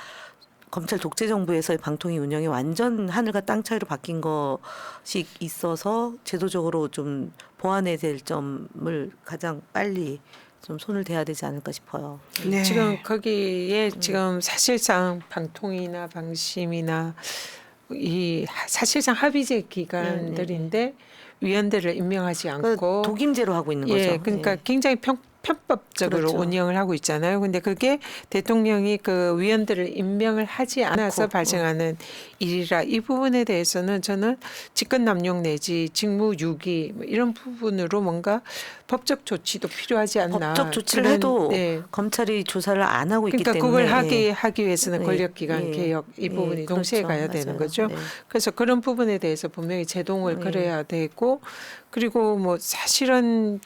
검찰 독재 정부에서의 방통위 운영이 완전 하늘과 땅 차이로 바뀐 것이 있어서 제도적으로 좀 보완해야 될 점을 가장 빨리 좀 손을 대야 되지 않을까 싶어요. 네. 지금 거기에 지금 사실상 방통위나 방심이나 이 사실상 합의제 기관들인데 위원들을 임명하지 않고 그러니까 독임제로 하고 있는 거죠. 예, 그러니까 굉장히 편법적으로 그렇죠. 운영을 하고 있잖아요. 근데 그게 대통령이 그 위원들을 임명을 하지 않아서 않고, 발생하는 일이라 이 부분에 대해서는 저는 직권남용 내지 직무유기 뭐 이런 부분으로 뭔가 법적 조치도 필요하지 않나. 법적 조치를 그런, 해도 네. 검찰이 조사를 안 하고 있기 그러니까 때문에 그걸 하기 위해서는 권력기관 예, 개혁 이 부분이 동시에 그렇죠. 가야 되는 맞아요. 거죠. 네. 그래서 그런 부분에 대해서 분명히 제동을 걸어야 되고, 그리고 뭐 사실은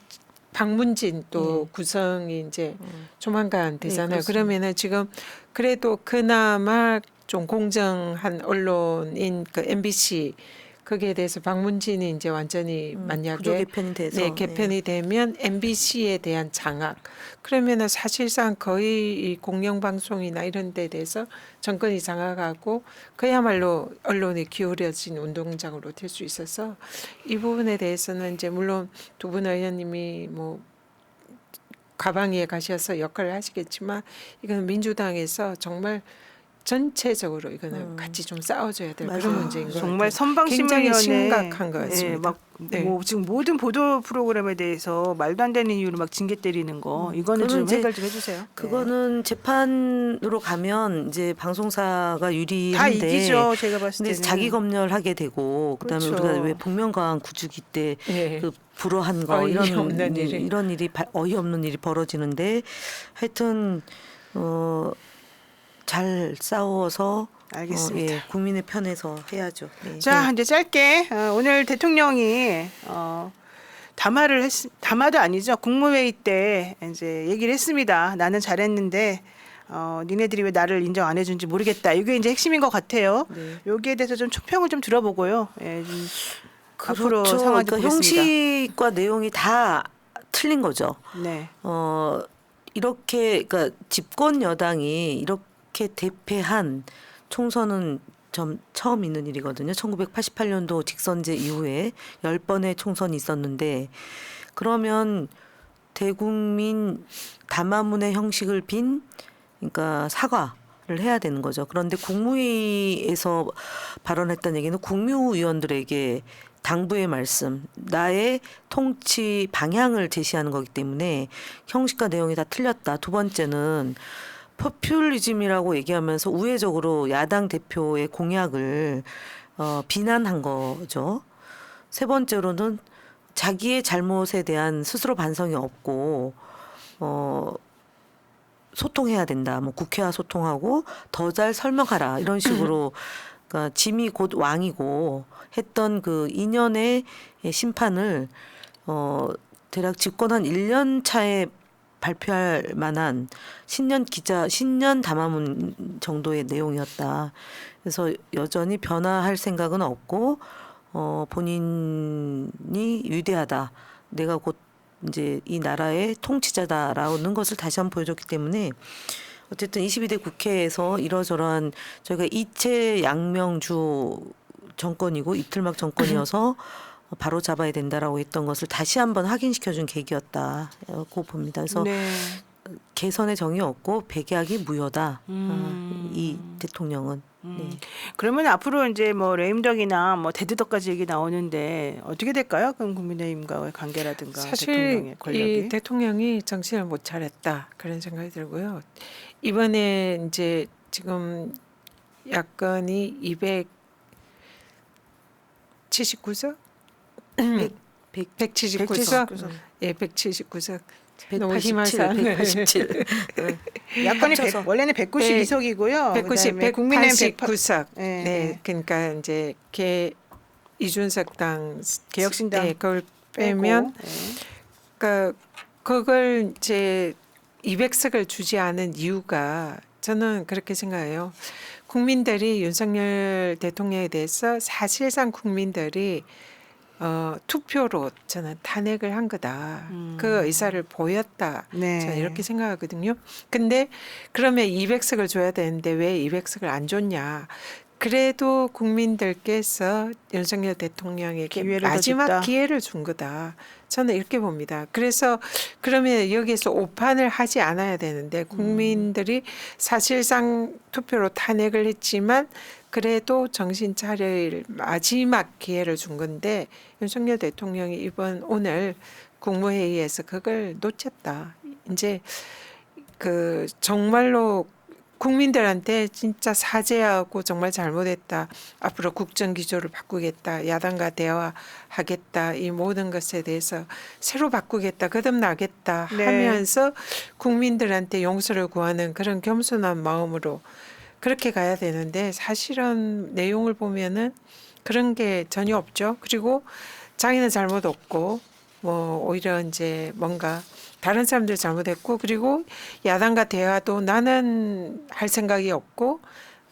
박문진 또 구성이 이제 조만간 되잖아요. 그렇습니다. 그러면은 지금 그래도 그나마 좀 공정한 언론인 그 MBC 거기에 대해서 박문진이 이제 완전히 만약에 구조 개편이 돼서 개편이 되면 MBC에 대한 장악, 그러면은 사실상 거의 이 공영방송이나 이런 데 대해서 정권이 장악하고 그야말로 언론이 기울여진 운동장으로 될 수 있어서 이 부분에 대해서는 이제 물론 두 분 의원님이 뭐 가방위에 가셔서 역할을 하시겠지만 이건 민주당에서 정말 전체적으로 이거는 같이 좀 싸워줘야 될 그런 문제인 것 정말 같아요. 선방신문위원회 굉장히 심각한 것 같습니다. 네. 뭐 지금 모든 보도 프로그램에 대해서 말도 안 되는 이유로 막 징계 때리는 거 이거는 그거는 좀 이제 해결 좀 해주세요. 그거는 재판으로 가면 이제 방송사가 다 유리한데 이기죠. 제가 봤을 근데 때는. 자기 검열하게 되고 그다음에 그렇죠. 우리가 왜 복면가왕 구주기 때 네. 그 불허한 거 어이없는 일이. 이런 일이 어이없는 일이 벌어지는데 하여튼 잘 싸워서 알겠습니다. 예, 국민의 편에서 해야죠. 네. 자, 이제 짧게 오늘 대통령이 담화도 아니죠. 국무회의 때 이제 얘기를 했습니다. 나는 잘했는데 니네들이 왜 나를 인정 안 해준지 모르겠다. 이게 이제 핵심인 것 같아요. 네. 여기에 대해서 좀 총평을 좀 들어보고요. 예, 좀 앞으로 그렇죠. 상황 좀 그러니까 보겠습니다. 형식과 내용이 다 틀린 거죠. 네. 이렇게 그러니까 집권 여당이 이렇게 대패한 총선은 처음 있는 일이거든요. 1988년도 직선제 이후에 10번의 총선이 있었는데 그러면 대국민 담화문의 형식을 빈 그러니까 사과를 해야 되는 거죠. 그런데 국무회의에서 발언했던 얘기는 국무위원들에게 당부의 말씀, 나의 통치 방향을 제시하는 거기 때문에 형식과 내용이 다 틀렸다. 두 번째는 포퓰리즘이라고 얘기하면서 우회적으로 야당 대표의 공약을 비난한 거죠. 세 번째로는 자기의 잘못에 대한 스스로 반성이 없고 소통해야 된다. 뭐 국회와 소통하고 더 잘 설명하라. 이런 식으로 그러니까 짐이 곧 왕이고 했던 그 2년의 심판을 대략 집권 한 1년 차에 발표할 만한 신년 담화문 정도의 내용이었다. 그래서 여전히 변화할 생각은 없고 본인이 위대하다. 내가 곧 이제 이 나라의 통치자다라는 것을 다시 한번 보여줬기 때문에 어쨌든 22대 국회에서 이러저러한 저희가 이채양명주 정권이고 이틀막 정권이어서 바로 잡아야 된다라고 했던 것을 다시 한번 확인시켜준 계기였다고 봅니다. 그래서 네. 개선의 정이 없고 백약이 무효다. 이 대통령은. 네. 그러면 앞으로 이제 뭐 레임덕이나 뭐 대드덕까지 얘기 나오는데 어떻게 될까요? 그럼 국민의힘과의 관계라든가 사실 대통령의 권력이. 이 대통령이 정신을 못 차렸다 그런 생각이 들고요. 이번에 이제 지금 야권이 279석, 179석, 예, 179석. 너무 희망 187. 야권이 합쳐서. 원래는 192석이고요. 189석. 네. 네, 그러니까 이제 이준석 당 개혁신당 네, 그걸 빼면 그러니까 그걸 이제 200석을 주지 않은 이유가 저는 그렇게 생각해요. 국민들이 윤석열 대통령에 대해서 사실상 국민들이 투표로 저는 탄핵을 한 거다. 그 의사를 보였다. 네. 저는 이렇게 생각하거든요. 근데 그러면 200석을 줘야 되는데 왜 200석을 안 줬냐. 그래도 국민들께서 윤석열 대통령에게 기회를 더 마지막 줬다. 기회를 준 거다. 저는 이렇게 봅니다. 그래서 그러면 여기에서 오판을 하지 않아야 되는데 국민들이 사실상 투표로 탄핵을 했지만 그래도 정신 차릴 마지막 기회를 준 건데 윤석열 대통령이 오늘 국무회의에서 그걸 놓쳤다. 이제 그 정말로 국민들한테 진짜 사죄하고 정말 잘못했다. 앞으로 국정 기조를 바꾸겠다. 야당과 대화하겠다. 이 모든 것에 대해서 새로 바꾸겠다. 거듭나겠다 네. 하면서 국민들한테 용서를 구하는 그런 겸손한 마음으로 그렇게 가야 되는데 사실은 내용을 보면은 그런 게 전혀 없죠. 그리고 자기는 잘못 없고 뭐 오히려 이제 뭔가 다른 사람들 잘못했고 그리고 야당과 대화도 나는 할 생각이 없고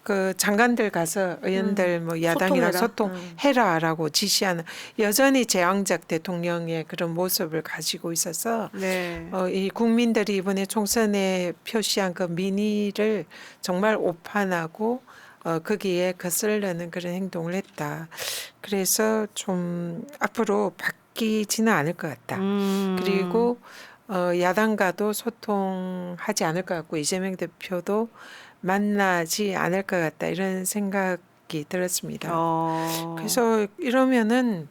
그 장관들 가서 의원들 뭐 야당이랑 소통해라라고 지시하는 여전히 제왕적 대통령의 그런 모습을 가지고 있어서 네. 이 국민들이 이번에 총선에 표시한 그 민의를 정말 오판하고 거기에 거슬려는 그런 행동을 했다. 그래서 좀 앞으로 바뀌지는 않을 것 같다. 그리고 야당과도 소통하지 않을 것 같고 이재명 대표도 만나지 않을 것 같다 이런 생각이 들었습니다. 그래서 이러면은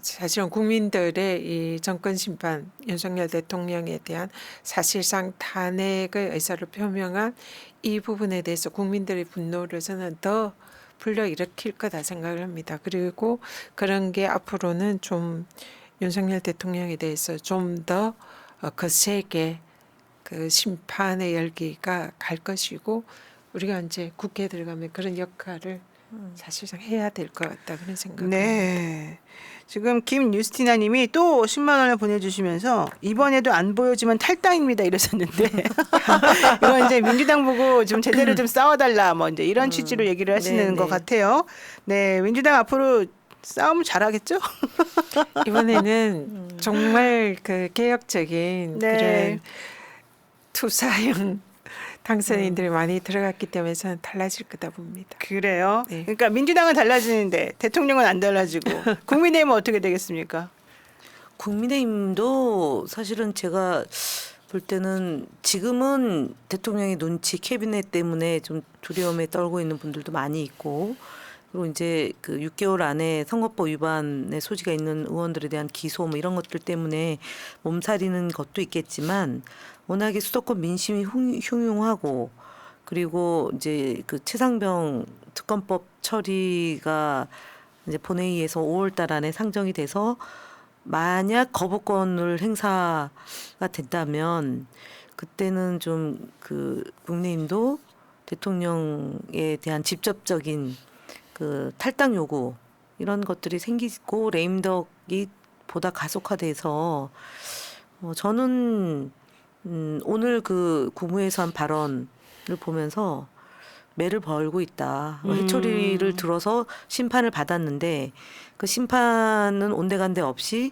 사실은 국민들의 이 정권 심판 윤석열 대통령에 대한 사실상 탄핵의 의사를 표명한 이 부분에 대해서 국민들의 분노를 저는 더 불러일으킬 거다 생각을 합니다. 그리고 그런 게 앞으로는 좀 윤석열 대통령에 대해서 좀 더 거세게 그 심판의 열기가 갈 것이고 우리가 이제 국회에 들어가면 그런 역할을 사실상 해야 될 것 같다 그런 생각을 합니다. 네. 지금 김유스티나 님이 또 10만 원을 보내주시면서 이번에도 안 보여주면 탈당입니다 이러셨는데 이건 이제 민주당 보고 좀 제대로 좀 싸워달라 뭐 이제 이런 취지로 얘기를 하시는 네, 것 네. 같아요. 네, 민주당 앞으로 싸움 잘하겠죠? 이번에는 정말 그 개혁적인 네. 그런 투사형 당선인들이 많이 들어갔기 때문에 저는 달라질 거다 봅니다. 그래요. 네. 그러니까 민주당은 달라지는데 대통령은 안 달라지고 국민의힘은 어떻게 되겠습니까? 국민의힘도 사실은 제가 볼 때는 지금은 대통령의 눈치 캐비넷 때문에 좀 두려움에 떨고 있는 분들도 많이 있고 그리고 이제 그 6개월 안에 선거법 위반의 소지가 있는 의원들에 대한 기소 뭐 이런 것들 때문에 몸살이는 것도 있겠지만 워낙에 수도권 민심이 흉흉하고 그리고 이제 그 최상병 특검법 처리가 이제 본회의에서 5월 달 안에 상정이 돼서 만약 거부권을 행사가 된다면 그때는 좀 그 국민의힘도 대통령에 대한 직접적인 그 탈당 요구 이런 것들이 생기고 레임덕이 보다 가속화돼서 저는 오늘 그 국무회의에서 한 발언을 보면서 매를 벌고 있다. 해초리를 들어서 심판을 받았는데 그 심판은 온데간데 없이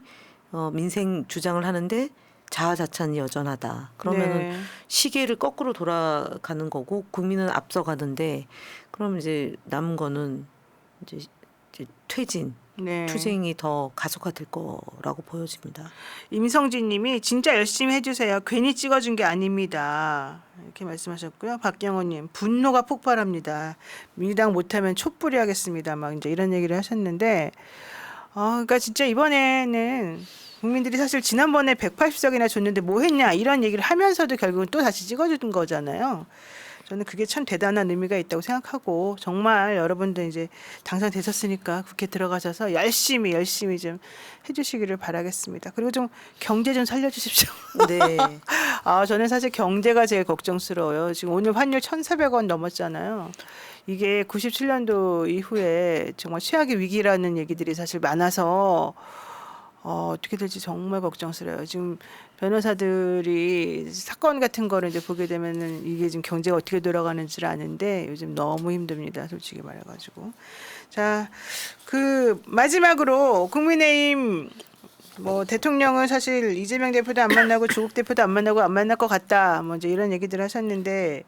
민생 주장을 하는데 자화자찬이 여전하다. 그러면은 네. 시계를 거꾸로 돌아가는 거고 국민은 앞서가는데 그럼 이제 남은 거는 이제 퇴진, 네. 투쟁이 더 가속화될 거라고 보여집니다. 임성진 님이 진짜 열심히 해주세요. 괜히 찍어준 게 아닙니다. 이렇게 말씀하셨고요. 박경호 님 분노가 폭발합니다. 민주당 못하면 촛불이 하겠습니다. 막 이제 이런 얘기를 하셨는데 그러니까 진짜 이번에는 국민들이 사실 지난번에 180석이나 줬는데 뭐 했냐 이런 얘기를 하면서도 결국은 또 다시 찍어주는 거잖아요. 저는 그게 참 대단한 의미가 있다고 생각하고 정말 여러분들 이제 당선되셨으니까 국회 들어가셔서 열심히 좀 해주시기를 바라겠습니다. 그리고 좀 경제 좀 살려주십시오. 네. 저는 사실 경제가 제일 걱정스러워요. 지금 오늘 환율 1,400원 넘었잖아요. 이게 97년도 이후에 정말 최악의 위기라는 얘기들이 사실 많아서 어떻게 될지 정말 걱정스러워요. 지금 변호사들이 사건 같은 거를 이제 보게 되면은 이게 지금 경제가 어떻게 돌아가는지를 아는데 요즘 너무 힘듭니다. 솔직히 말해가지고. 자, 그 마지막으로 국민의힘 뭐 대통령은 사실 이재명 대표도 안 만나고 조국 대표도 안 만나고 안 만날 것 같다. 뭐 이제 이런 얘기들 하셨는데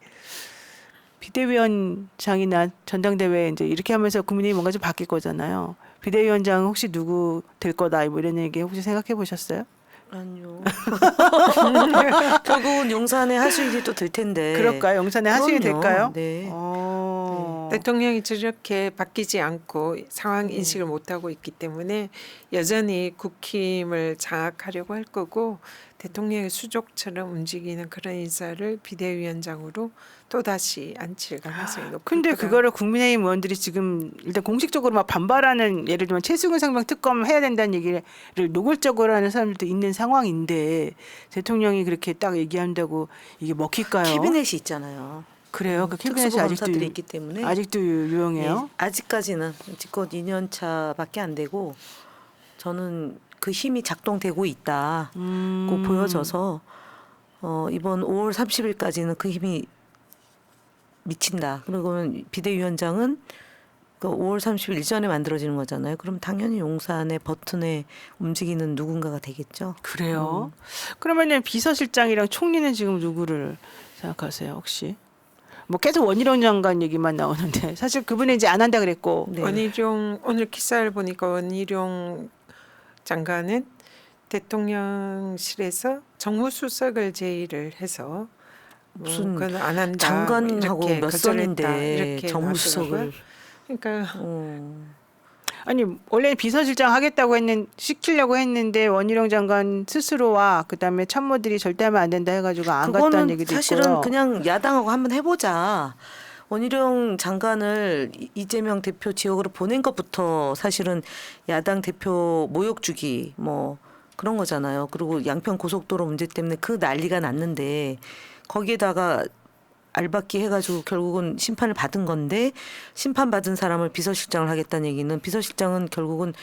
비대위원장이나 전당대회 이제 이렇게 하면서 국민의힘 뭔가 좀 바뀔 거잖아요. 비대위원장 혹시 누구 될 거다 뭐 이런 얘기 혹시 생각해 보셨어요? 아니요. 결국은 용산에 하수일이 또 될 텐데. 그럴까요? 용산에 하시게 그럼요. 될까요? 네. 대통령이 저렇게 바뀌지 않고 상황 인식을 못하고 있기 때문에 여전히 국힘을 장악하려고 할 거고 대통령의 수족처럼 움직이는 그런 인사를 비대위원장으로 또다시 앉힐 가능성이 높을 근데 거다. 그거를 국민의힘 의원들이 지금 일단 공식적으로 막 반발하는 예를 들면 최수근 상병 특검 해야 된다는 얘기를 노골적으로 하는 사람들도 있는 상황인데 대통령이 그렇게 딱 얘기한다고 이게 먹힐까요? 캐비넷이 있잖아요. 그래요? 그 캐비넷이 특수검사들이 있기 때문에 아직도 유용해요? 예, 아직까지는 집권 2년 차밖에 안 되고 저는 그 힘이 작동되고 있다고 보여져서 이번 5월 30일까지는 그 힘이 미친다. 그러면 비대위원장은 그 5월 30일 이전에 만들어지는 거잖아요. 그럼 당연히 용산의 버튼에 움직이는 누군가가 되겠죠. 그래요? 그러면은 비서실장이랑 총리는 지금 누구를 생각하세요, 혹시? 뭐 계속 원희룡 장관 얘기만 나오는데 사실 그분은 이제 안 한다 그랬고. 네. 원희룡 오늘 기사를 보니까 원희룡 장관은 대통령실에서 정무수석을 제의를 해서 무슨 그건 안 한다. 장관하고 이렇게 몇 거절했다. 선인데 이렇게 정무수석을. 놔두고요. 그러니까 아니 원래 비서실장 하겠다고 시키려고 했는데 원희룡 장관 스스로와 그다음에 참모들이 절대 하면 안 된다 해가지고 안 갔다는 그거는 얘기도 사실은 있고요. 그냥 야당하고 한번 해보자. 원희룡 장관을 이재명 대표 지역으로 보낸 것부터 사실은 야당 대표 모욕 주기 뭐 그런 거잖아요. 그리고 양평 고속도로 문제 때문에 그 난리가 났는데 거기에다가 알박기 해가지고 결국은 심판을 받은 건데 심판받은 사람을 비서실장을 하겠다는 얘기는 비서실장은 결국은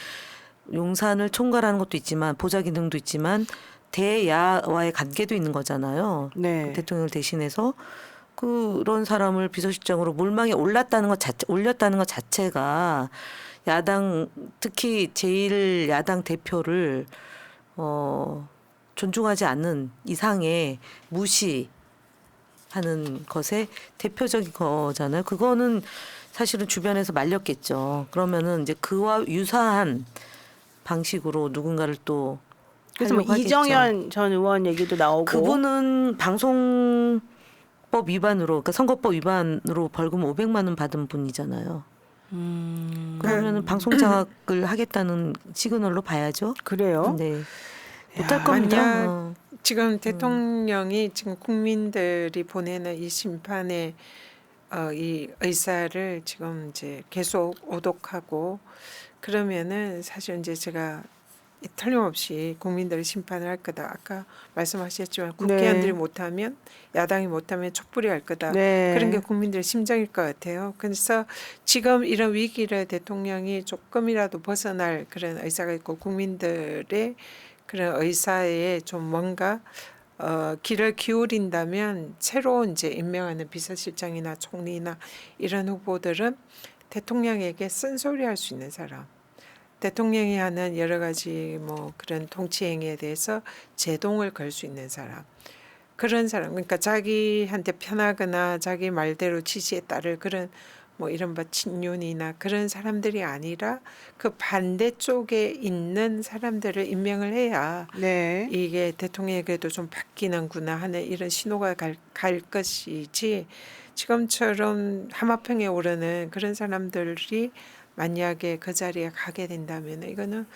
용산을 총괄하는 것도 있지만 보좌 기능도 있지만 대야와의 관계도 있는 거잖아요. 네. 그 대통령을 대신해서 그런 사람을 비서실장으로 몰망에 올렸다는 것 자체가 야당 특히 제일 야당 대표를 존중하지 않는 이상의 무시하는 것의 대표적인 거잖아요. 그거는 사실은 주변에서 말렸겠죠. 그러면은 이제 그와 유사한 방식으로 누군가를 또 그래서 뭐 하려고 하겠죠. 이정현 전 의원 얘기도 나오고 그분은 방송법 위반으로 그러니까 선거법 위반으로 벌금 500만 원 받은 분이잖아요. 그러면은 방송 장악을 하겠다는 시그널로 봐야죠. 그래요. 네. 못할 겁니다. 만약 지금 대통령이 지금 국민들이 보내는 이 심판의 이 의사를 지금 이제 계속 오독하고 그러면은 사실 이제 제가 틀림없이 국민들이 심판을 할 거다. 아까 말씀하셨지만 국회의원들이 네. 못하면 야당이 못하면 촛불이 할 거다. 네. 그런 게 국민들의 심정일 것 같아요. 그래서 지금 이런 위기를 대통령이 조금이라도 벗어날 그런 의사가 있고 국민들의 그런 의사에 좀 뭔가 길을 기울인다면 새로운 이제 임명하는 비서실장이나 총리나 이런 후보들은 대통령에게 쓴소리할 수 있는 사람. 대통령이 하는 여러 가지 뭐 그런 통치 행위에 대해서 제동을 걸 수 있는 사람. 그런 사람. 그러니까 자기한테 편하거나 자기 말대로 지시에 따를 그런 뭐 이른바 친윤이나 그런 사람들이 아니라 그 반대쪽에 있는 사람들을 임명을 해야 네. 이게 대통령에게도 좀 바뀌는구나 하는 이런 신호가 갈 것이지 지금처럼 하마평에 오르는 그런 사람들이 만약에 그 자리에 가게 된다면 이거는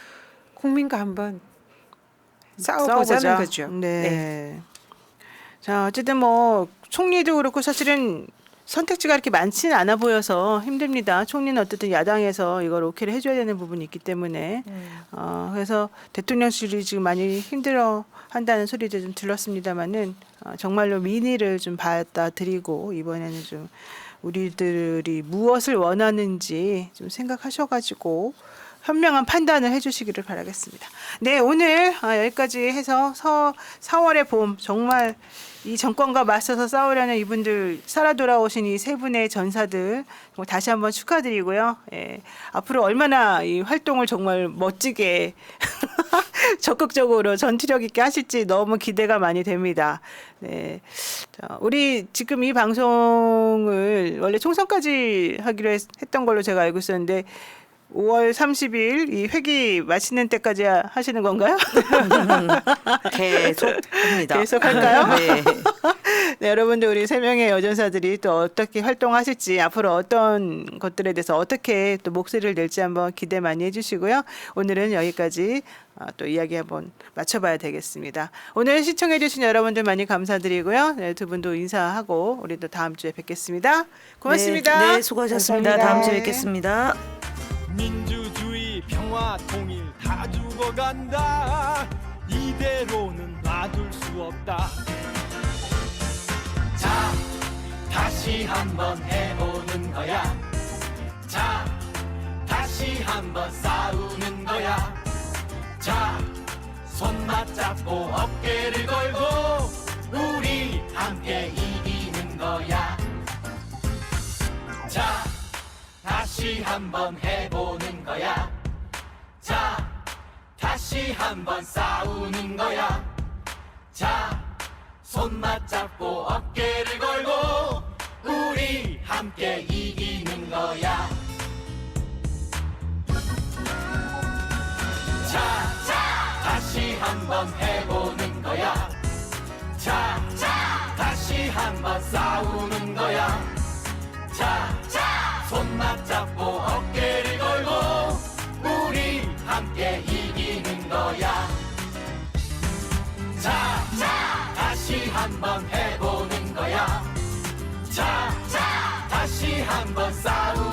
국민과 한번 싸워보자는 거죠. 네. 자, 어쨌든 뭐 총리도 그렇고 사실은 선택지가 이렇게 많지는 않아 보여서 힘듭니다. 총리는 어쨌든 야당에서 이걸 오케이를 해줘야 되는 부분이 있기 때문에 그래서 대통령실이 지금 많이 힘들어 한다는 소리도 좀 들었습니다만은 정말로 민의를 좀 받아들이고 이번에는 좀 우리들이 무엇을 원하는지 좀 생각하셔가지고 현명한 판단을 해주시기를 바라겠습니다. 네, 오늘 여기까지 해서 4월의 봄 정말 이 정권과 맞서서 싸우려는 이분들 살아 돌아오신 이 세 분의 전사들 다시 한번 축하드리고요. 예, 앞으로 얼마나 이 활동을 정말 멋지게 적극적으로 전투력 있게 하실지 너무 기대가 많이 됩니다. 네, 자, 우리 지금 이 방송을 원래 총선까지 하기로 했던 걸로 제가 알고 있었는데 5월 30일 이 회기 마치는 때까지 하시는 건가요? 계속 합니다. 계속 할까요? 네. 네, 여러분들 우리 세 명의 여전사들이 또 어떻게 활동하실지 앞으로 어떤 것들에 대해서 어떻게 또 목소리를 낼지 한번 기대 많이 해주시고요. 오늘은 여기까지 또 이야기 한번 맞춰봐야 되겠습니다. 오늘 시청해주신 여러분들 많이 감사드리고요. 네, 두 분도 인사하고 우리도 다음 주에 뵙겠습니다. 고맙습니다. 네, 수고하셨습니다. 감사합니다. 다음 주에 뵙겠습니다. 민주주의 평화 통일 다 죽어간다 이대로는 놔둘 수 없다 자 다시 한번 해보는 거야 자 다시 한번 싸우는 거야 자 손 맞잡고 어깨를 걸고 우리 함께 이기는 거야 자 다시 한번 해보는 거야 자 다시 한번 싸우는 거야 자 손 맞잡고 어깨를 걸고 우리 함께 이기는 거야 자 다시 한번 해보는 거야 자 다시 한번 손 맞잡고 어깨를 걸고 우리 함께 이기는 거야. 자, 다시 한번 해보는 거야. 자, 다시 한번 싸우